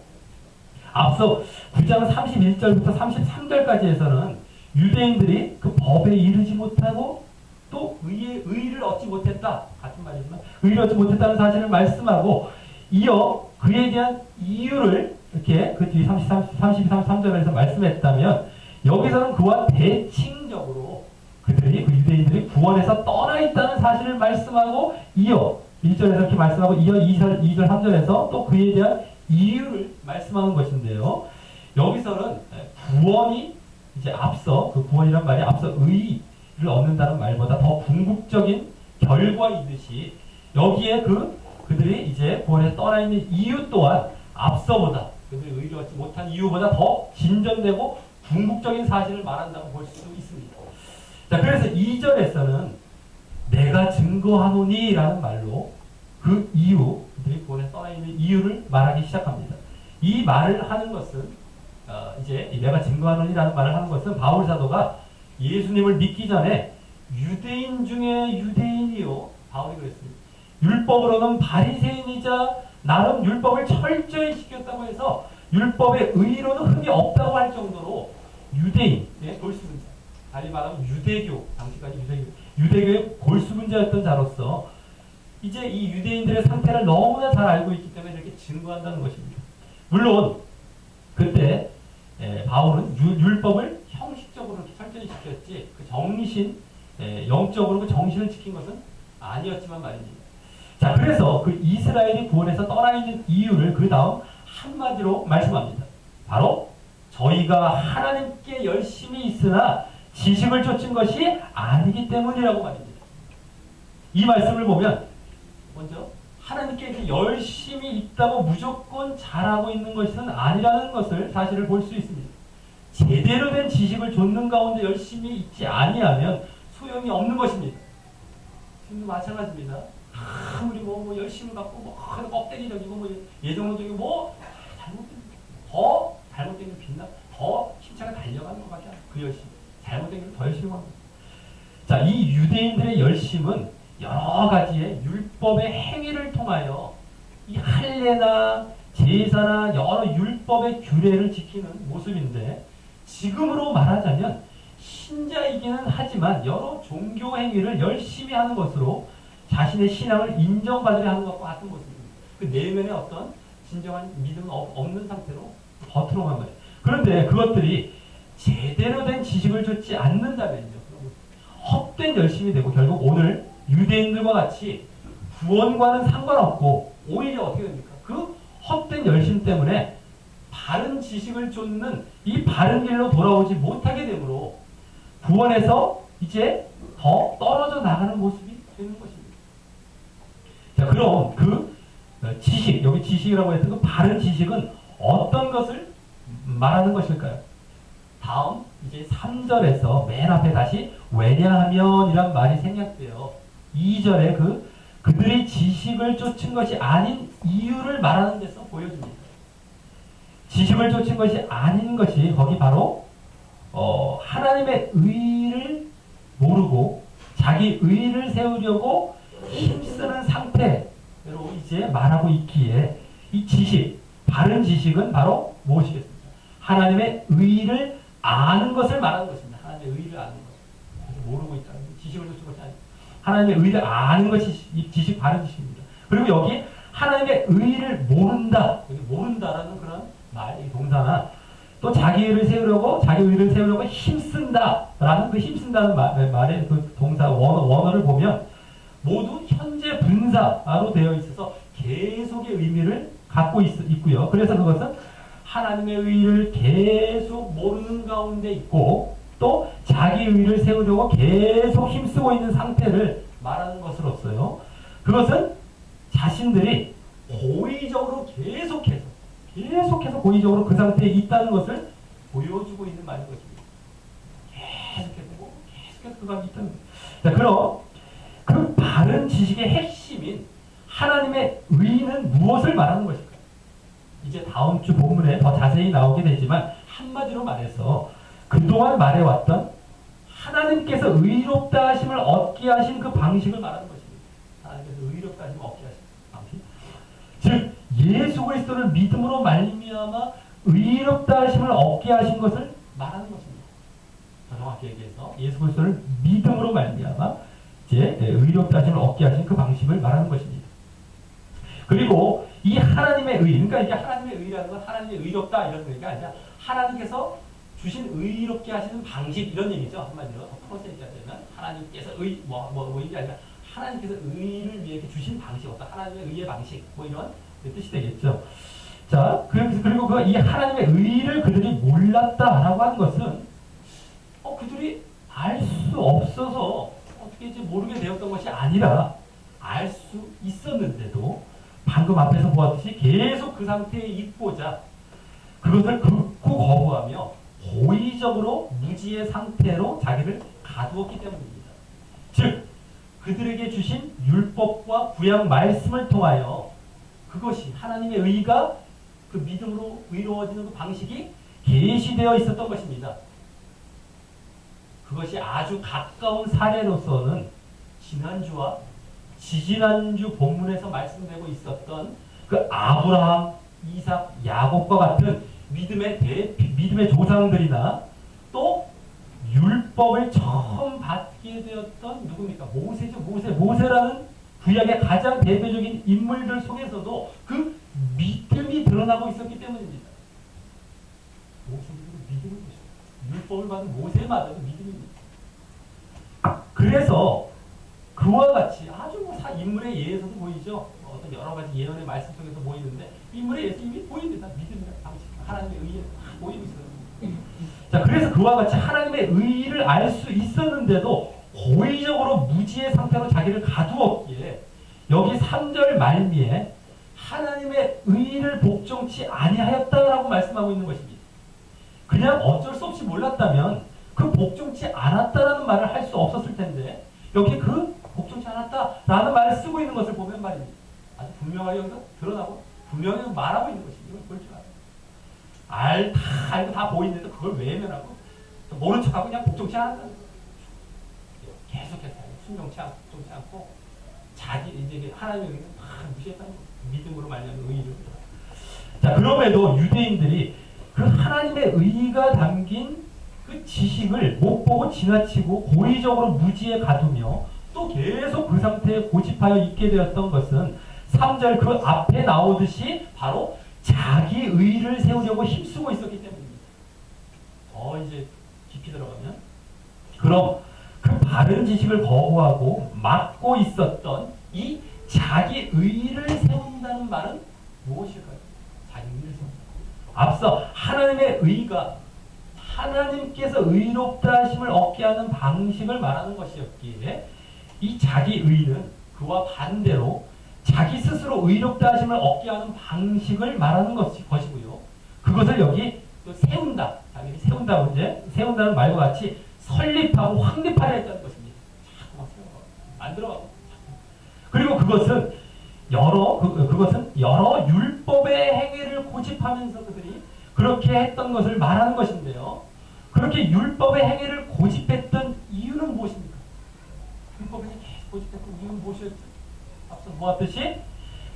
앞서 9장 31절부터 33절까지에서는 유대인들이 그 법에 이르지 못하고 또 의를 얻지 못했다. 같은 말이지만 의를 얻지 못했다는 사실을 말씀하고 이어 그에 대한 이유를 이렇게 그 뒤 33절에서 말씀했다면 여기서는 그와 대칭적으로 그들이 그 유대인들이 구원에서 떠나 있다는 사실을 말씀하고 이어 1절에서 이렇게 말씀하고 이어 2절 3절에서 또 그에 대한 이유를 말씀하는 것인데요. 여기서는 구원이 이제 앞서 그 구원이란 말이 앞서 의를 얻는다는 말보다 더 궁극적인 결과이듯이 여기에 그들이 이제 구원에서 떠나 있는 이유 또한 앞서보다 그들이 의를 얻지 못한 이유보다 더 진전되고 궁극적인 사실을 말한다고 볼 수 있습니다. 자, 그래서 2절에서는 내가 증거하노니 라는 말로 그 이유, 그들이 구원에 떠나 있는 이유를 말하기 시작합니다. 이 말을 하는 것은 이제 내가 증거하노니 라는 말을 하는 것은 바울 사도가 예수님을 믿기 전에 유대인 중에 유대인이요, 바울이 그랬습니다. 율법으로는 바리새인이자 나름 율법을 철저히 지켰다고 해서 율법의 의로는 흠이 없다고 할 정도로 유대인의 돌수분자, 달리 말하면 유대교, 당시까지 유대교의 골수 문제였던 자로서 이제 이 유대인들의 상태를 너무나 잘 알고 있기 때문에 이렇게 증거한다는 것입니다. 물론 그때 바울은 율법을 형식적으로 이렇게 철저히 지켰지 그 정신, 영적으로 그 정신을 지킨 것은 아니었지만 말입니다. 자, 그래서 그 이스라엘이 구원에서 떠나 있는 이유를 그 다음 한마디로 말씀합니다. 바로 저희가 하나님께 열심히 있으나 지식을 쫓은 것이 아니기 때문이라고 말입니다. 이 말씀을 보면 먼저 하나님께 이렇게 열심히 있다고 무조건 잘하고 있는 것은 아니라는 것을 사실을 볼 수 있습니다. 제대로 된 지식을 좇는 가운데 열심히 있지 아니하면 소용이 없는 것입니다. 지금도 마찬가지입니다. 아무리 뭐 열심히 갖고 껍데기적이고 예정론적이고 더 잘못된 게 빛나 더 힘차게 달려가는 것밖에 안 돼요. 그 열심 잘못된 게 더 열심히 하는 거예요. 자, 이 유대인들의 열심은 여러 가지의 율법의 행위를 통하여 이 할례나 제사나 여러 율법의 규례를 지키는 모습인데 지금으로 말하자면 신자이기는 하지만 여러 종교 행위를 열심히 하는 것으로 자신의 신앙을 인정받으려 하는 것과 같은 모습입니다. 그 내면에 어떤 진정한 믿음은 없는 상태로 겉으로만 거예요. 그런데 그것들이 제대로 된 지식을 좇지 않는다면요. 헛된 열심이 되고 결국 오늘 유대인들과 같이 구원과는 상관없고 오히려 어떻게 됩니까? 그 헛된 열심 때문에 바른 지식을 쫓는 이 바른 길로 돌아오지 못하게 되므로 구원에서 이제 더 떨어져 나가는 모습이 되는 것입니다. 자, 그럼 그 지식, 여기 지식이라고 했던 그 바른 지식은 어떤 것을 말하는 것일까요? 다음 이제 3절에서 맨 앞에 다시 왜냐하면 이란 말이 생략돼요. 2절에 그들이 지식을 쫓은 것이 아닌 이유를 말하는 데서 보여줍니다. 지식을 쫓은 것이 아닌 것이 거기 바로 하나님의 의를 모르고 자기 의를 세우려고 힘쓰는 상태로 이제 말하고 있기에 이 지식, 바른 지식은 바로 무엇이겠습니까? 하나님의 의를 아는 것을 말하는 것입니다. 하나님의 의를 아는 것. 모르고 있다는 지식을 쫓은 것이 아니고 하나님의 의를 아는 것이 이 지식, 바른 지식입니다. 그리고 여기 하나님의 의를 모른다. 여기 모른다라는 그런 말, 이 동사나 또 자기 의를 세우려고 힘쓴다라는 그 힘쓴다는 말의 그 동사 원어를 보면 모두 현재 분사로 되어 있어서 계속의 의미를 갖고 있고요. 그래서 그것은 하나님의 의를 계속 모르는 가운데 있고 또 자기 의를 세우려고 계속 힘쓰고 있는 상태를 말하는 것으로서요. 그것은 자신들이 고의적으로 계속해서 고의적으로 그 상태에 있다는 것을 보여주고 있는 말인 것입니다. 계속해서 그 가운데 있다는 것입니다. 자, 그럼 그 바른 지식의 핵심인 하나님의 의는 무엇을 말하는 것일까요? 이제 다음 주 본문에 더 자세히 나오게 되지만 한마디로 말해서 그동안 말해왔던 하나님께서 의롭다 하심을 얻게 하신 그 방식을 말하는 것입니다. 하나님께서 의롭다 하심을 얻게 하신 방식. 즉 예수 그리스도를 믿음으로 말미암아 의롭다 하심을 얻게 하신 것을 말하는 것입니다. 더 정확히 얘기해서 예수 그리스도를 믿음으로 말미암아 이제 의롭다 하심을 얻게 하신 그 방식을 말하는 것입니다. 그리고 이 하나님의 의, 그러니까 이게 하나님의 의라는 건 하나님의 의롭다 이런 얘기가 아니라 하나님께서 주신 의롭게 하시는 방식 이런 얘기죠. 한마디로 더 풀어서 얘기하자면 하나님께서 이게 아니라 하나님께서 의를 위해 주신 방식, 어떤 하나님의 의의 방식 이런 뜻이 되겠죠. 자, 그리고 이 하나님의 의를 그들이 몰랐다라고 하는 것은 그들이 알 수 없어서 어떻게 이제 모르게 되었던 것이 아니라 알 수 있었는데도 방금 앞에서 보았듯이 계속 그 상태에 있고자 그것을 극구 거부하며 고의적으로 무지의 상태로 자기를 가두었기 때문입니다. 즉 그들에게 주신 율법과 구약 말씀을 통하여 그것이 하나님의 의가 그 믿음으로 의로워지는 그 방식이 계시되어 있었던 것입니다. 그것이 아주 가까운 사례로서는 지난주와 지지난주 본문에서 말씀되고 있었던 그 아브라함, 이삭, 야곱과 같은 믿음의 조상들이나 또 율법을 처음 받게 되었던 누굽니까? 모세죠. 모세라는 구약의 가장 대표적인 인물들 속에서도 그 믿음이 드러나고 있었기 때문입니다. 모세는 믿음을 보시죠. 율법을 받은 모세마다도 믿음입니다. 그래서 그와 같이 아주 인물의 예에서도 보이죠. 어떤 여러 가지 예언의 말씀 속에서 보이는데 인물의 예에서 이미 보입니다. 믿음이나 방식, 하나님의 의에 보이고 있어요. 자, 그래서 그와 같이 하나님의 의의를 알 수 있었는데도 고의적으로 무지의 상태로 자기를 가두었기에 여기 3절 말미에 하나님의 의의를 복종치 아니하였다라고 말씀하고 있는 것입니다. 그냥 어쩔 수 없이 몰랐다면 그 복종치 않았다라는 말을 할 수 없었을 텐데 여기 그 복종치 않았다라는 말을 쓰고 있는 것을 보면 말입니다. 아주 분명하게 여기서 드러나고 분명히 말하고 있는 것입니다. 이걸 볼 줄 알아요. 다 알고 다 보이는데 그걸 외면하고 모른 척하고 그냥 복종치 않았다는 거예요. 계속해서 순종치 않고 자기 이제 하나님의 의를 막 무시했다는 거예요. 믿음으로 말하는 의의를. 자, 그럼에도 유대인들이 그 하나님의 의의가 담긴 그 지식을 못 보고 지나치고 고의적으로 무지에 가두며 또 계속 그 상태에 고집하여 있게 되었던 것은 3절 그 앞에 나오듯이 바로 자기 의의를 세우려고 힘쓰고 있었기 때문입니다. 더 이제 깊이 들어가면 그럼 그 바른 지식을 거부하고 막고 있었던 이 자기 의의를 세운다는 말은 무엇일까요? 자기 의의를 세운다. 앞서 하나님의 의의가 하나님께서 의롭다 하심을 얻게 하는 방식을 말하는 것이었기에 이 자기 의의는 그와 반대로 자기 스스로 의롭다 하심을 얻게 하는 방식을 말하는 것이고요. 그것을 여기 또 세운다. 당연히 세운다고 이제 세운다는 말과 같이 설립하고 확립하려 했다는 것입니다. 자꾸 막 세워가고 만들어가고. 그리고 그것은 여러 율법의 행위를 고집하면서 그들이 그렇게 했던 것을 말하는 것인데요. 그렇게 율법의 행위를 고집했던 이유는 무엇입니까? 율법의 행위 계속 고집했던 이유는 무엇이었죠? 앞서 보았듯이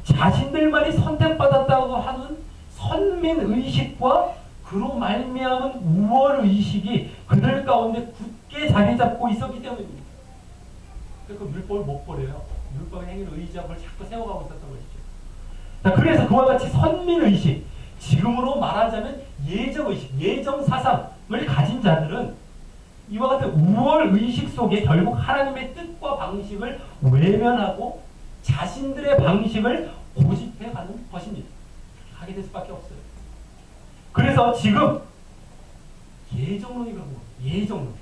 자신들만이 선택받았다고 하는 선민의식과 그로 말미암은 우월의식이 그들 가운데 굳게 자리 잡고 있었기 때문입니다. 그러니까 그 율법을 못 버려요. 율법의 행위를 의지하고 자꾸 세워가고 있었던 것이죠. 자, 그래서 그와 같이 선민의식, 지금으로 말하자면 예정의식, 예정사상을 가진 자들은 이와 같은 우월의식 속에 결국 하나님의 뜻과 방식을 외면하고 자신들의 방식을 고집해가는 것입니다. 하게 될 수밖에 없어요. 그래서 지금 예정론이 그런 거예요. 예정론.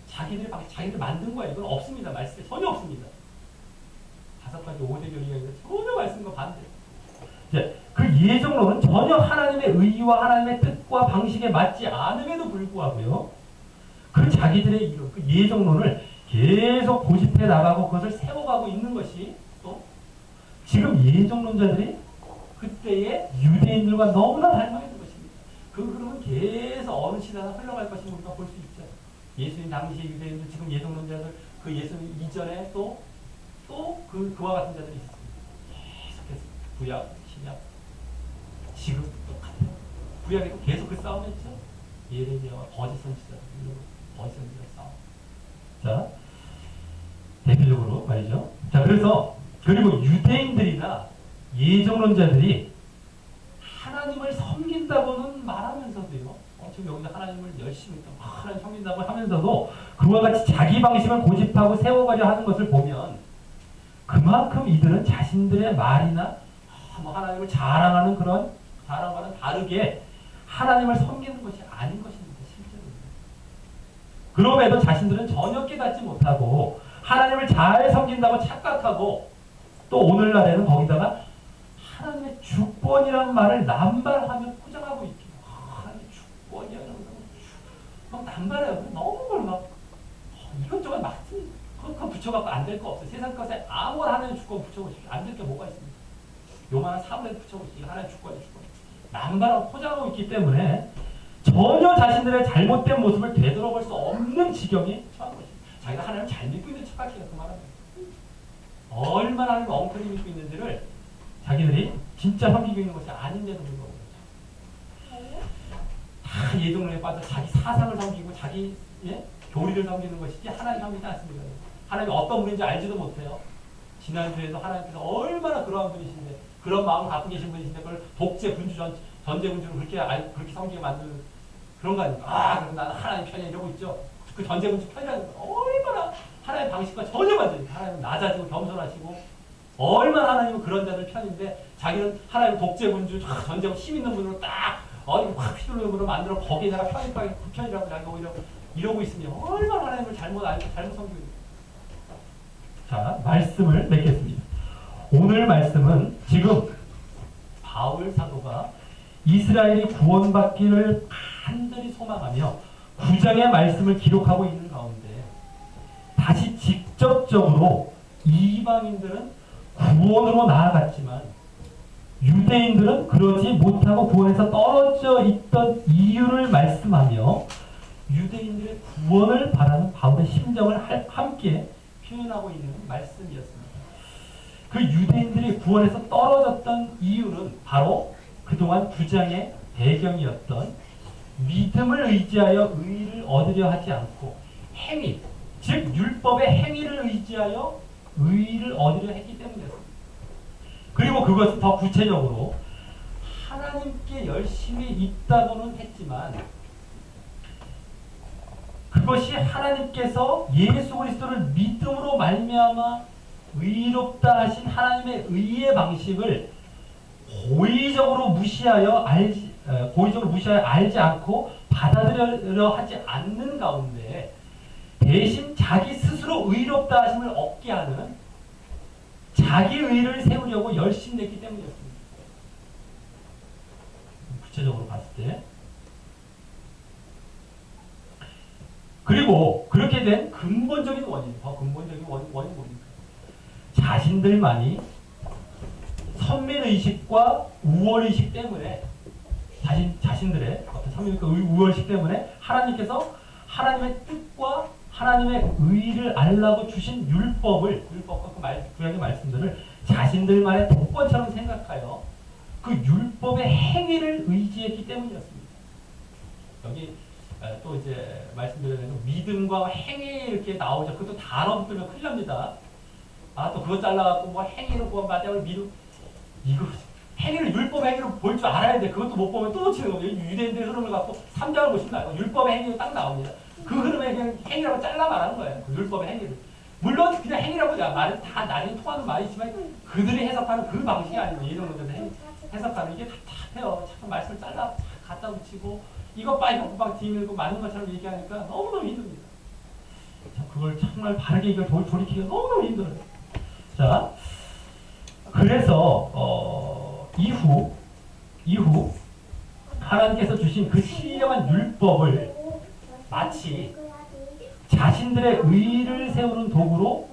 자기들 만든 거야. 이건 없습니다. 말씀에 전혀 없습니다. 5가지 5대결 이야기가 전혀 말씀과 반대예요. 이제 그 예정론은 전혀 하나님의 의의와 하나님의 뜻과 방식에 맞지 않음에도 불구하고요. 그 자기들의 이론, 그 예정론을 계속 고집해 나가고 그것을 세워가고 있는 것이 또 지금 예정론자들이 그때의 유대인들과 너무나 닮아 있는 것입니다. 그 흐름은 계속 어느 시대나 흘러갈 것임을 우리가 볼 수 있죠. 예수님 당시의 유대인들, 지금 예정론자들, 그 예수님 이전에 그와 같은 자들이 있습니다. 계속해서 구약, 신약, 지금 똑같아요. 구약에도 계속 그 싸움이 있죠. 예레미야와 거짓 선지자, 거짓 선지자 싸움. 자, 대표적으로 말이죠. 자, 그리고 유대인들이나 예정론자들이 하나님을 섬긴다고는 말하면서도요. 지금 여기서 하나님을 열심히 하나님 섬긴다고 하면서도 그와 같이 자기 방식을 고집하고 세워가려 하는 것을 보면 그만큼 이들은 자신들의 말이나 하나님을 자랑하는 그런 자랑과는 다르게 하나님을 섬기는 것이 아닌 것입니다. 실제로. 그럼에도 자신들은 전혀 깨닫지 못하고 하나님을 잘 섬긴다고 착각하고 또 오늘날에는 거기다가 하나님의 주권이라는 말을 남발하며 포장하고 있기도. 하나님의 주권이야 이런 거 막 남발해요. 너무 걸 막 이것저것 막 그거 붙여갖고 안 될 거 없어요. 세상 것에 아무나 하나님의 주권 붙여보십시오. 안 될 게 뭐가 있습니까? 요만한 사물에 붙여보십시오. 하나님의 주권. 남발하고 포장하고 있기 때문에 전혀 자신들의 잘못된 모습을 되돌아볼 수 없는 지경에 처한 것입니다. 자기가 하나님을 잘 믿고 있는 척하기가 그 말합니다. 얼마나 하나님을 엉터리 믿고 있는지를 자기들이 진짜 섬기고 있는 것이 아닌데도 불구하고 다 예정론에 빠져 자기 사상을 섬기고 자기 교리를 섬기는 것이지 하나님 섬기지 않습니다. 하나님이 어떤 분인지 알지도 못해요. 지난주에도 하나님께서 얼마나 그러한 분이신데 그런 마음을 갖고 계신 분이신데 그걸 독재 군주 전제 군주를 그렇게 섬기게 만드는 그런 거 아닙니까? 그럼 나는 하나님 편이야 이러고 있죠. 그 전제 군주 편이라는 건 얼마나 하나님의 방식과 전혀 반대니까 하나님은 낮아지고 겸손하시고 얼마나 하나님은 그런 자들 편인데 자기는 하나님 독재 군주 전제고 힘 있는 분으로 딱 확 휘둘르는 분으로 만들어 거기에다가 편입하게 국편이라고 자기가 오히려 이러고 있으니 얼마나 하나님을 잘못 알고 잘못 섬기고 있는 자, 말씀을 맺겠습니다. 오늘 말씀은 지금 바울 사도가 이스라엘이 구원받기를 간절히 소망하며 9장의 말씀을 기록하고 있는 가운데 다시 직접적으로 이방인들은 구원으로 나아갔지만 유대인들은 그러지 못하고 구원에서 떨어져 있던 이유를 말씀하며 유대인들의 구원을 바라는 바울의 심정을 함께 표현하고 있는 말씀이었습니다. 그 유대인들이 구원에서 떨어졌던 이유는 바로 그동안 9장의 배경이었던 믿음을 의지하여 의를 얻으려 하지 않고 행위, 즉 율법의 행위를 의지하여 의를 얻으려 했기 때문이었습니다. 그리고 그것은 더 구체적으로 하나님께 열심히 있다고는 했지만 그것이 하나님께서 예수 그리스도를 믿음으로 말미암아 의롭다 하신 하나님의 의의 방식을 고의적으로 무시하여 알지 않고 받아들여 하지 않는 가운데 대신 자기 스스로 의롭다 하심을 얻게 하는 자기 의를 세우려고 열심냈기 때문이었습니다. 구체적으로 봤을 때 그리고 그렇게 된 근본적인 원인, 더 근본적인 원인이 뭡니까? 자신들만이 선민의식과 우월의식 때문에 자신들의 어떤 선민의식과 우월의식 때문에 하나님께서 하나님의 뜻과 하나님의 의를 알라고 주신 율법과 그 구약의 말씀들을 자신들만의 독권처럼 생각하여 그 율법의 행위를 의지했기 때문이었습니다. 여기 또 이제 말씀드려야 믿음과 행위 이렇게 나오죠. 그것도 단어 붙으면 큰일 납니다. 또 그거 잘라갖고 뭐 행위로 구원받아야 믿음 이거 행위를 율법의 행위로 볼 줄 알아야 돼. 그것도 못 보면 또 놓치는 거예요. 유대인들의 흐름을 갖고 3장을 보시면 율법의 행위로 딱 나옵니다. 그 흐름에 그냥 행위라고 잘라 말하는 거예요. 그 율법의 행위를. 물론 그냥 행위라고 말은 다 나중에 통하는 말이지만 그들이 해석하는 그 방식이 아니고 예정론자들 해석하는 이게 답답해요. 자꾸 말씀을 잘라 갖다 붙이고 이것 봐 이거 막 뒤밀고 맞는 것처럼 얘기하니까 너무너무 힘듭니다. 자, 그걸 정말 바르게 이걸 돌이키기가 너무너무 힘들어요. 자, 그래서 이후 하나님께서 주신 그 신령한 율법을 마치 자신들의 의를 세우는 도구로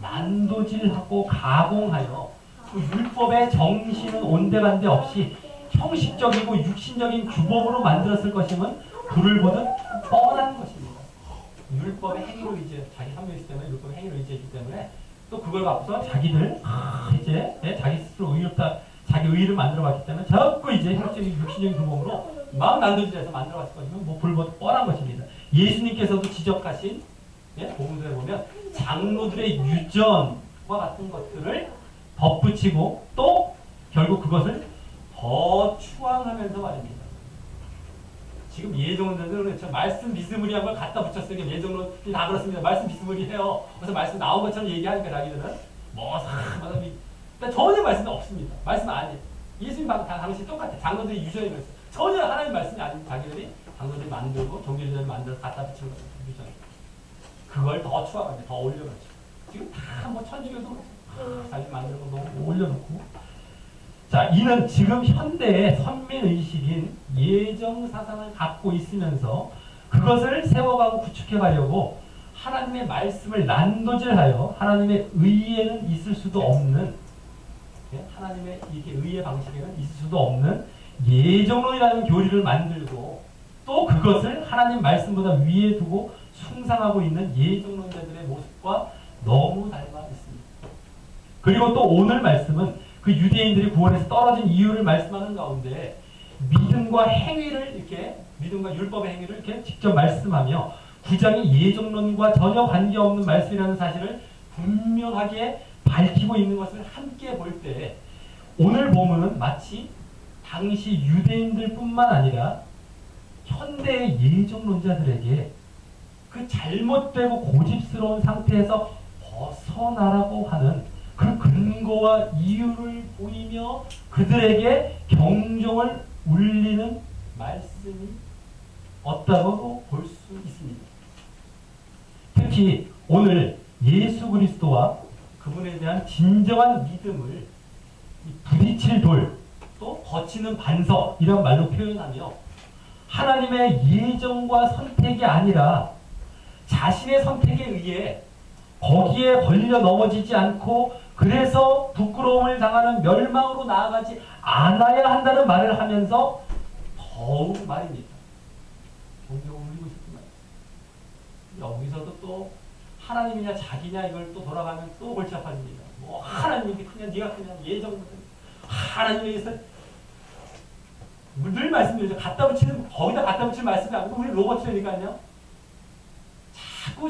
난도질하고 가공하여 그 율법의 정신은 온데간데 없이 형식적이고 육신적인 규범으로 만들었을 것임은 불을 보듯 뻔한 것입니다. 율법의 행위로 이제 자기 합리이기 때문에 율법의 행위로 의지했기 때문에 또 그걸 갖고서 자기들 이제 자기 스스로 의롭다 자기 의를 만들어봤기 때문에 자꾸 이제 형식적인 육신적인 규범으로 막 난도질해서 만들어봤을 것이면 뭐 불을 보듯 뻔한 것입니다. 예수님께서도 지적하신 복음서에 보면 장로들의 유전과 같은 것들을 덧붙이고 또 결국 그것을 더 추앙하면서 말입니다. 지금 예정론자들은 그렇죠. 말씀 비스무리한 걸 갖다 붙였으니까 예정론이 다 그렇습니다. 말씀 비스무리해요. 그래서 말씀 나온 것처럼 얘기하니까 자기들은 전혀 말씀이 없습니다. 말씀은 아니에요. 예수님 당시 똑같아요. 장로들이 유전이 그랬어요. 전혀 하나님 말씀이 아닌 자기들이 장로들이 만들고 종교주의를 만들어서 갖다 붙인 거죠. 유전. 그걸 더 추앙합니다. 더 올려놓죠. 지금 다 뭐 천주교도 그렇죠. 자기 만들고 너무 올려놓고 자, 이는 지금 현대의 선민의식인 예정사상을 갖고 있으면서 그것을 세워가고 구축해가려고 하나님의 말씀을 난도질하여 하나님의 의에는 있을 수도 없는 하나님의 이게 의의 방식에는 있을 수도 없는 예정론이라는 교리를 만들고 또 그것을 하나님 말씀보다 위에 두고 숭상하고 있는 예정론자들의 모습과 너무 닮아 있습니다. 그리고 또 오늘 말씀은 그 유대인들이 구원에서 떨어진 이유를 말씀하는 가운데 믿음과 행위를 이렇게 믿음과 율법의 행위를 이렇게 직접 말씀하며 9장이 예정론과 전혀 관계없는 말씀이라는 사실을 분명하게 밝히고 있는 것을 함께 볼 때 오늘 본문은 마치 당시 유대인들뿐만 아니라 현대의 예정론자들에게 그 잘못되고 고집스러운 상태에서 벗어나라고 하는 그 근거와 이유를 보이며 그들에게 경종을 울리는 말씀이 없다고 볼 수 있습니다. 특히 오늘 예수 그리스도와 그분에 대한 진정한 믿음을 부딪힐 돌, 또 거치는 반석 이런 말로 표현하며 하나님의 예정과 선택이 아니라 자신의 선택에 의해 거기에 걸려 넘어지지 않고 그래서 부끄러움을 당하는 멸망으로 나아가지 않아야 한다는 말을 하면서 더욱 말입니다. 경종을 울리고 싶구만. 여기서도 또 하나님이냐 자기냐 이걸 또 돌아가면 또 골치 아파집니다. 뭐 하나님이 크냐 네가 크냐 예정부터 하나님에 의해서 늘 말씀드리죠. 갖다 붙이는 거기다 갖다 붙일 말씀이 아니고 우리 로봇이니까요.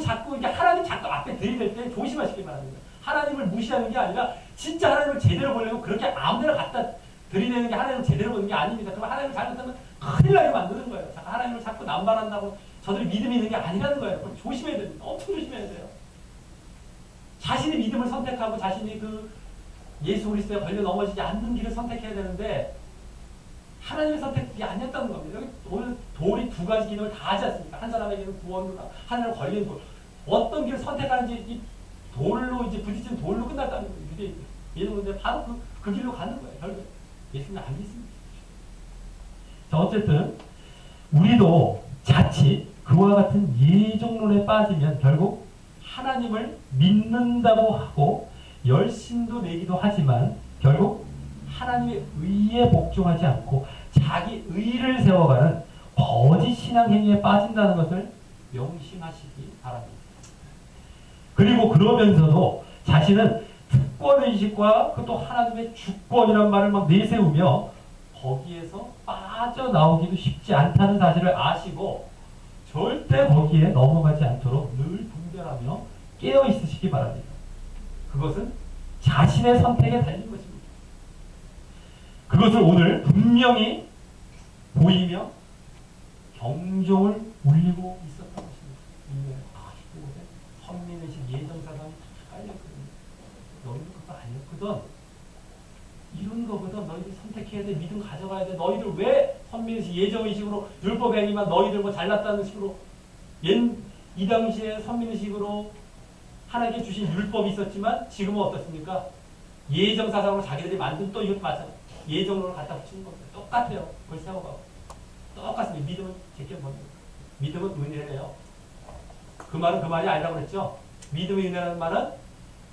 자꾸 이게 하나님 자꾸 앞에 들이댈 때 조심하시기 바랍니다. 하나님을 무시하는 게 아니라 진짜 하나님을 제대로 보려면 그렇게 아무데나 갖다 들이대는 게 하나님을 제대로 보는 게 아닙니다. 그럼 하나님을 잘못하면 큰일 나게 만드는 거예요. 하나님을 자꾸 남발한다고 저들이 믿음이 있는 게 아니라는 거예요. 조심해야 됩니다. 엄청 조심해야 돼요. 자신이 믿음을 선택하고 자신이 그 예수 그리스도에 걸려 넘어지지 않는 길을 선택해야 되는데 하나님의 선택이 아니었다는 겁니다. 여기 오늘 돌이 두 가지 기능을 다 하지 않습니까? 한 사람에게는 구원으로 하나님 걸린 돌. 어떤 길을 선택하는지 이 돌로 이제 부딪히는 돌로 끝났다는 거예요. 유대인들. 예수님은 바로 그 길로 가는 거예요. 결국 예수님 안 믿습니다. 자, 어쨌든 우리도 자칫 그와 같은 예정론에 빠지면 결국 하나님을 믿는다고 하고 열심도 내기도 하지만 결국 하나님의 의에 복종하지 않고 자기 의를 세워가는 거짓 신앙 행위에 빠진다는 것을 명심하시기 바랍니다. 그리고 그러면서도 자신은 특권의식과 또 하나님의 주권이란 말을 막 내세우며 거기에서 빠져나오기도 쉽지 않다는 사실을 아시고 절대 거기에 넘어가지 않도록 늘 분별하며 깨어 있으시기 바랍니다. 그것은 자신의 선택에 달린 것입니다. 그것을 오늘 분명히 보이며 경종을 울리고 있었던 것입니다. 이후에 선민의식 예정사상이 깔렸거든요. 너희도 그거 아니었거든. 이런 거거든. 너희들 선택해야 돼. 믿음 가져가야 돼. 너희들 왜 선민의식 예정의식으로 율법 행위만 너희들 뭐 잘났다는 식으로 이 당시에 선민의식으로 하나님께 주신 율법이 있었지만 지금은 어떻습니까? 예정사상으로 자기들이 만든 또 이것도 마찬가지. 예정론을 갖다 붙이는 겁니다. 똑같아요. 그걸 세워가고. 똑같습니다. 믿음은 제껴 봅니다. 믿음은 은혜래요. 그 말은 그 말이 아니라고 그랬죠. 믿음의 은혜라는 말은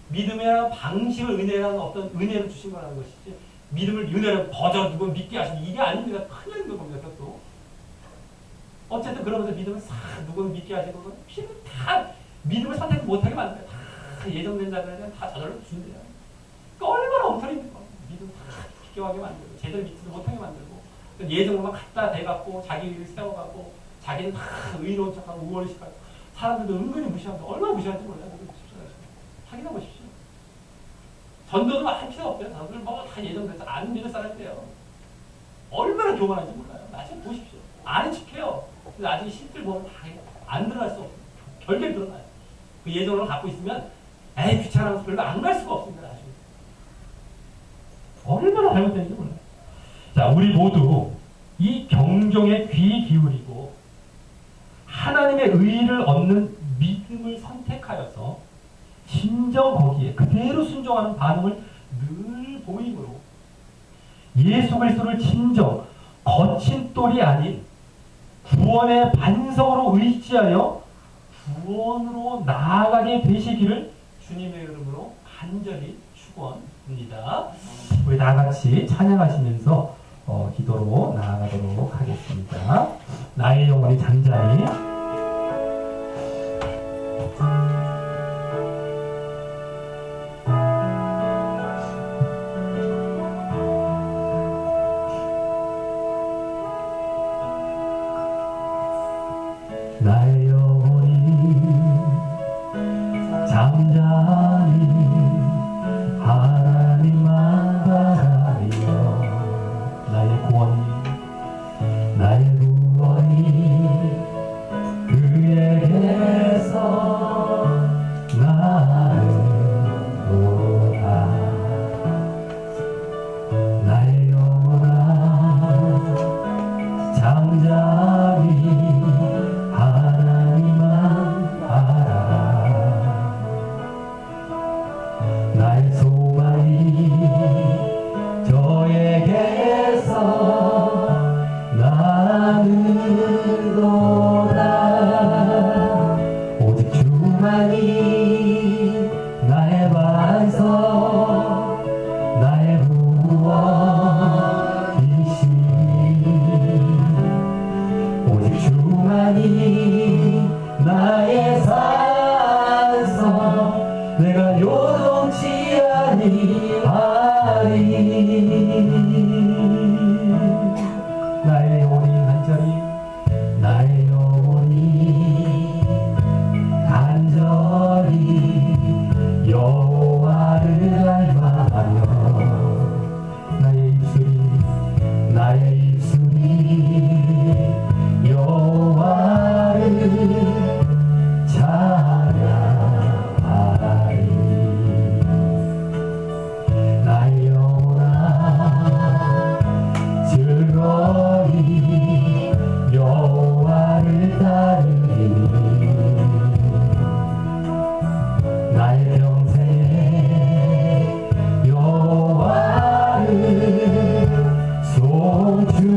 믿음이라는 방식을 은혜라는 어떤 은혜를 주신 거라는 것이지. 믿음을 은혜를 버저 누구 믿게 하시는 이게 아닙니다. 큰일 난 겁니다. 그것도. 어쨌든 그러면서 믿음을 싹 누구 믿게 하시고 피를 다 믿음을 선택 못하게 만들어요. 다 예정된 자들에게는 다 저절로 준대요. 그러니까 얼마나 엉터리입니까? 믿음을 다 비교하게 만들고 제대로 믿지도 못하게 만들고 예정만 갖다 대갖고 자기 의를 세워가고 자기는 다 의로운 척하고 우월의식하고 사람들도 은근히 무시하고 얼마나 무시하는지 몰라요. 확인해 보십시오. 전도도 할 필요 없대요. 사람들 뭐 다 예정돼서 안 믿을 사람인데요. 얼마나 교만한지 몰라요. 나중에 보십시오. 아는 척해요. 근데 나중에 실질 보면 다 안 들어갈 수 없어요. 결국에 드러나요. 그 예정을 갖고 있으면 에이 귀찮아서 별로 안 갈 수가 없습니다. 나중에. 얼마나 잘못되는지 몰라요. 자, 우리 모두 이 경종에 귀 기울이고 하나님의 의를 얻는 믿음을 선택하여서 진정 거기에 그대로 순종하는 반응을 늘 보이므로 예수 그리스도를 진정 거친 똘이 아닌 구원의 반석으로 의지하여 구원으로 나아가게 되시기를 주님의 이름으로 간절히 축원합니다. 우리 다 같이 찬양하시면서 기도로 나아가도록 하겠습니다. 나의 영혼이 잠잠히 나의 영혼이 잠잠히 하나님만 바라며 나의 구원이 그에게서 나는도다. 나의 영혼아 잠잠히 하나님만 바라라. 나의 소망이 저에게서 나는도다. 오직 주만이 나의 반석 나의 구원이시니 오직 주만이 나의 산성 내가 요동치 아니하리. 나의 영혼이 간절히 나의 영혼이 간절히 여호와를 갈망하며 나의 입술이 여호와를 찬양하리. 나의 영혼아 즐거이 여호와를 따르리니 나의 평생에 여호와를 송축하리.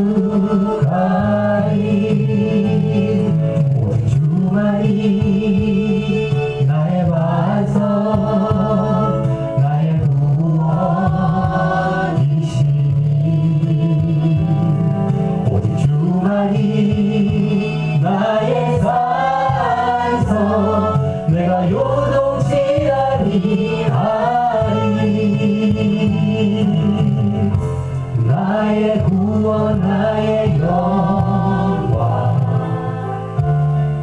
오직 주만이 나의 반석 나의 구원이시니 오직 주만이 나의 산성 내가 요동치 아니하리. 나의 구원 나의 영광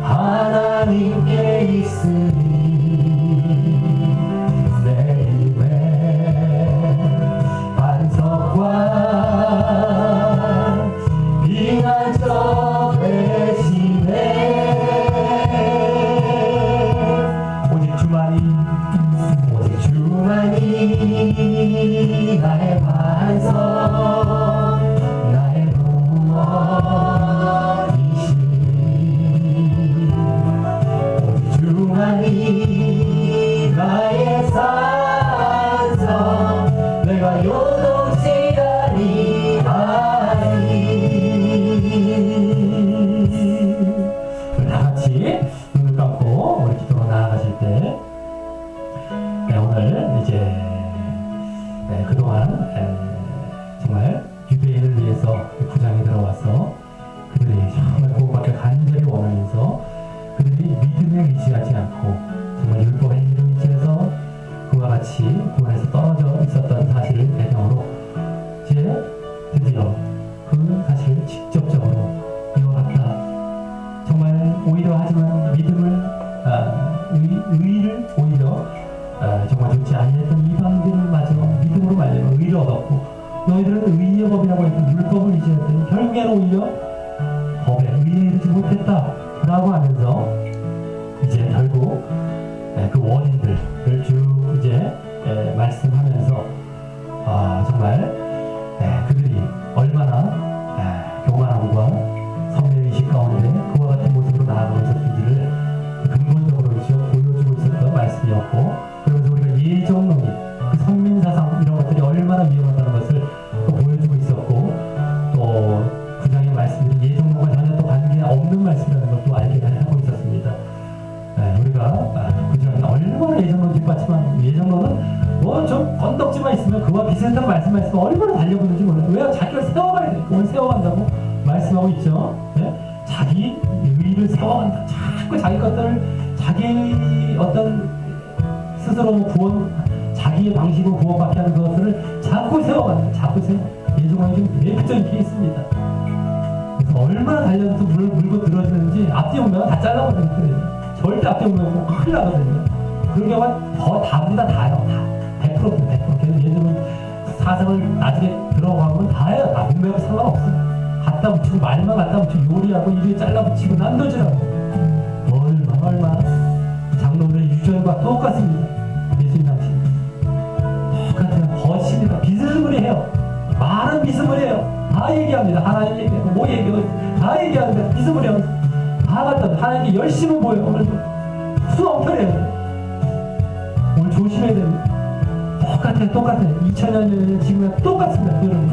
하나님께 있으니 내 힘의 반석과 피난처 되시네. 오직 주만이 나의 반석 나의 구원이시니 오직 주만이 나의 산성 내가 요동치 아니하리. 다같이 눈을 감고 우리 기도로 나아가실 때 오늘 이제 그동안 정말 유대인을 위해서 구장에 들어와서 그들이 정말 구원받기를 간절히 원하면서 그들이 믿음에 의지하지 않고 정말 율법의 행위로 의지해서 그와 같이 구원에서 떨어져 있었던 사실을 배경으로 이제 드디어 그 사실을 직접적으로 이어갔다. 정말 오히려 하지만 믿음을 의를 오히려 정말 좋지 아니했던 이방들마저 믿음으로 말미암아 의를 얻었고 너희들은 의의 법이라고 했던 율법을 의지했더니 결국에는 오히려 법에 의에 이르지 못했다 라고 하면서 이제 결국 그 원인들을 쭉 이제 말씀하면서 정말 그들이 얼마나 교만함과 성례의식 가운데 그와 같은 모습으로 나아가고 있었는지를 근본적으로 보여주고 있었던 말씀이었고 그러면서 우리가 예정론이 그 성민사상 이런 것들이 얼마나 위험하다는 것을 또 보여주고 있었고 또 구장의 말씀들이 예정론과 전혀 또 관계 없는 말씀이라는 것도 알게 하고 있었습니다. 우리가 구장이 얼마나 예정론 뒷받침한 예정론은 뭐 좀 건덕지만 있으면 그와 비슷한 말씀만 있으면 얼마나 달려보는지 몰라요. 왜 자기를 세워가야 되니까 그걸 세워간다고 말씀하고 있죠. 자기 의의를 세워간다. 자꾸 자기 것들을 자기 어떤 스스로 구원 자기의 방식으로 구원받게 하는 것들을 자꾸 세워간다. 자꾸 세워. 예정론이 좀 대표적인 케이스입니다. 그래서 얼마나 달려서 물고 늘어지는지 앞뒤 보면 다 잘라버리거든요. 절대 앞뒤 보면 큰일 나거든요. 그런 경우가 더 다보다 다요. 다 100%입니다. 100%. 그래서 얘들은 사상을 나중에 들어가면 다예요. 다 문명하고 상관없어요. 갖다 붙이고 말만 갖다 붙이고 요리하고 이게 잘라 붙이고 난도질하고 얼마 장로들의 유전과 똑같습니다. 예수님 당시 똑같아요. 거십니다. 비스무리해요. 말은 비스무리해요. 다 얘기합니다. 하나님 얘기하고 뭐 얘기하고 다 얘기하는데 비스무리해요. 다 갖다 하나님께 열심히 보여요. 오늘도 수엄터래요. 오늘 조심해야 됩니다. 똑같아요. 2000년 전에 지금은 똑같습니다. 여러분.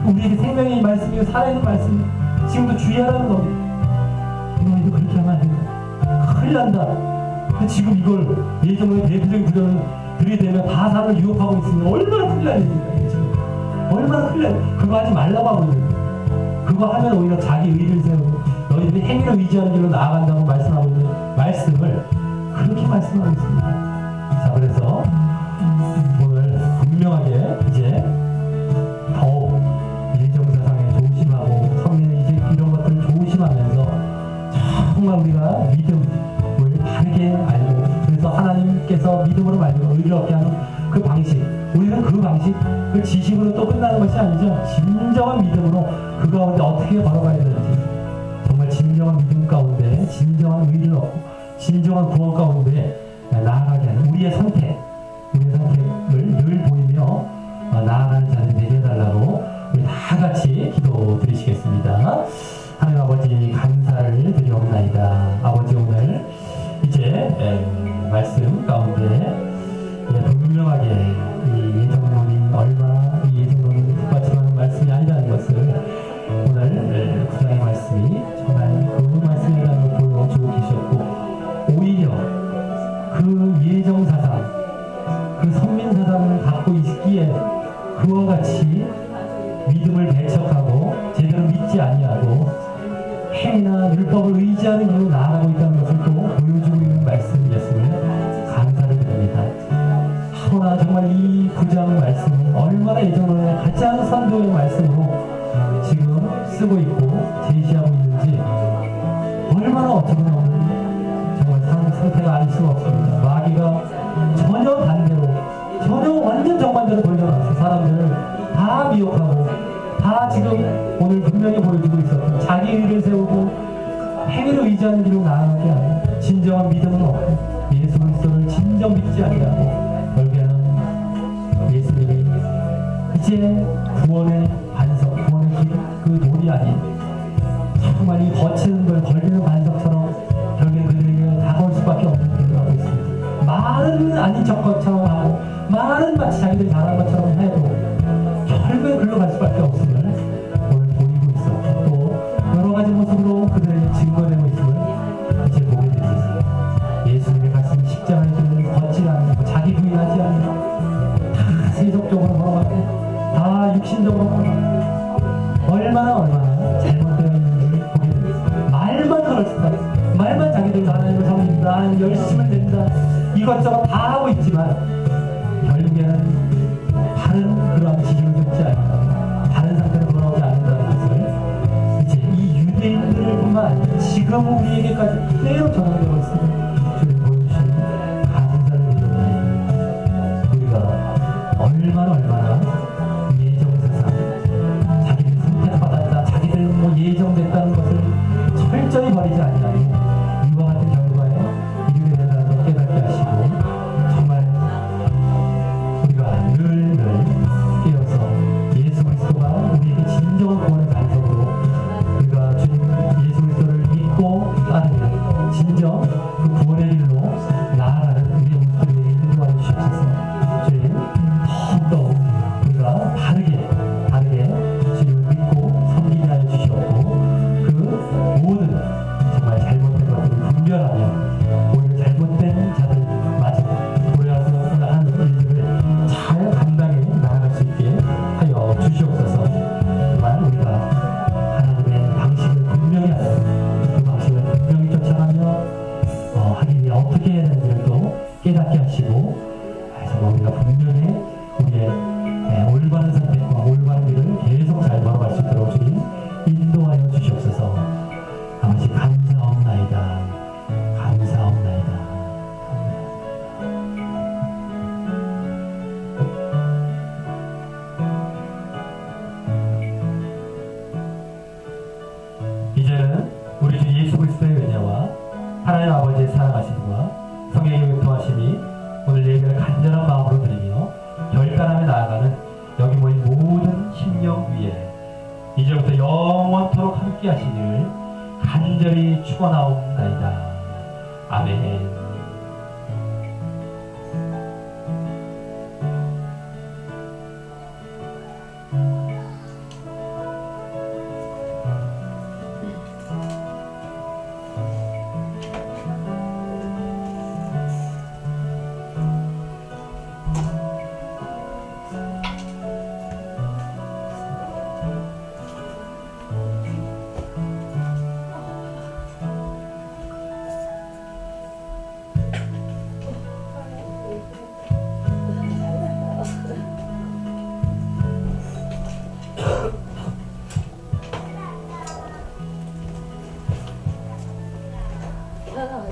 우리에게 생명의 말씀이고 살아있는 말씀이 지금도 주의하라는 겁니다. 너희도 그렇게 하면 안 된다. 큰일 난다. 근데 지금 이걸 예정의 대표적인 구절을 들이대면 다 사람을 유혹하고 있으면 얼마나 큰일 날 일입니까? 지금 얼마나 큰일 날 그거 하지 말라고 하고 있는 거예요. 그거 하면 오히려 자기 의를 세우고 너희들이 행위를 의지하는 길로 나아간다고 말씀하고 있는 말씀을 그렇게 말씀하고 있습니다. 자, 그래서 오늘 분명하게 이제 더욱 예정사상에 조심하고 성민의 이제 이런 것들을 조심하면서 정말 우리가 믿음을 바르게 알고 그래서 하나님께서 믿음으로 말미암아 의를 얻게 하는 그 방식 우리는 그 방식 그 지식으로 또 끝나는 것이 아니죠. 진정한 믿음으로 그 가운데 어떻게 걸어가야 되는지 정말 진정한 믿음 가운데 진정한 의를 얻고 진정한 구원 가운데 나아가게 하는 우리의 선택을 늘 보이며 나아가는 자는 되게 해달라고 우리 다 같이 기도 드리시겠습니다. 하나님 아버지 감사를 드리옵나이다. 아버지 오늘 이제 말씀 가운데 분명하게 이 예정론이 얼마나 이 예정론이 뒷받침하는 말씀이 아니라는 것을 오늘 구장의 말씀이 정말 그 말씀이라는 걸 보여주고 계셨고 오히려 그 예정사상 그 선민사상을 갖고 있기에 그와 같이 믿음을 배척하고 제대로 믿지 아니하고 행위나 율법을 의지하는 길로 나아가고 있다는 것을 또 보여주고 있는 말씀이었음을 감사를 드립니다. 그러나 정말 이 9장 말씀이 얼마나 예정론의 가장 선도의 말씀으로 지금 쓰고 있고 제시하고 있는지 얼마나 어쩌면 오늘 정말 상태가 아닐 수가 없습니다. 마귀가 전혀 반대로 전혀 완전 정반대로 돌려놨어요. 사람들을 다 미혹하고 다 지금 오늘 분명히 보여주고 있었던 자기 의를 세우고 행위를 의지하는 길로 나아가게 하는 진정한 믿음은 없고 예수 그리스도를 진정 믿지 아니하고 결국에는 예수님이 이제 구원의 반석 구원의 길 그 논이 아닌 정말 이 거치는 걸 걸리는 반석처럼 결국에 그들에게 다가올 수밖에 없는 길로 하고 있습니다. 말은 아닌 척처럼 하고 말은 마치 자기들이 잘한 것처럼 해도 결국엔 글로 갈 수밖에 없음을 오늘 보이고 있었고 또 여러 가지 모습으로 그들에게 증거되고 있음을 이제 보게 됩니다. 예수님의 말씀 십자가의 길을 걷지 않고 자기 부인하지 않고 다 세속적으로 걸어가고 다 육신적으로 걸어가고 얼마나 잘못되어 있는지 보게 됩니다. 말만 그렇습니다. 말만 자기들 하나님을 섬긴다 열심을 낸다 이것저것 다 하고 있지만 결국에는 다른 그러한 지지를 듣지 않는다. 다른 상태로 돌아오지 않는다는 것을 이제 이 유대인들뿐만 아니라 지금 우리에게까지 그대로 전환되고 있습니다. 주님 보여주신 감사를 드립니다. 우리가 얼마나 예정사상 자기들 선택받았다 자기들 뭐 예정됐다는 것을 철저히 버리지 아니하니 이와 같은 결과에 이르게 된다는 걸 깨닫게 하시고 정말 우리가 늘 깨어서 예수 그리스도가 우리에게 진정한 구원의 반석으로 우리가 주님 예수 그리스도를 믿고 따르면 진정 그 이제부터 영원토록 함께 하시길 간절히 축원하옵나이다. 아멘.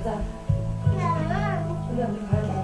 가자. 우리 가요.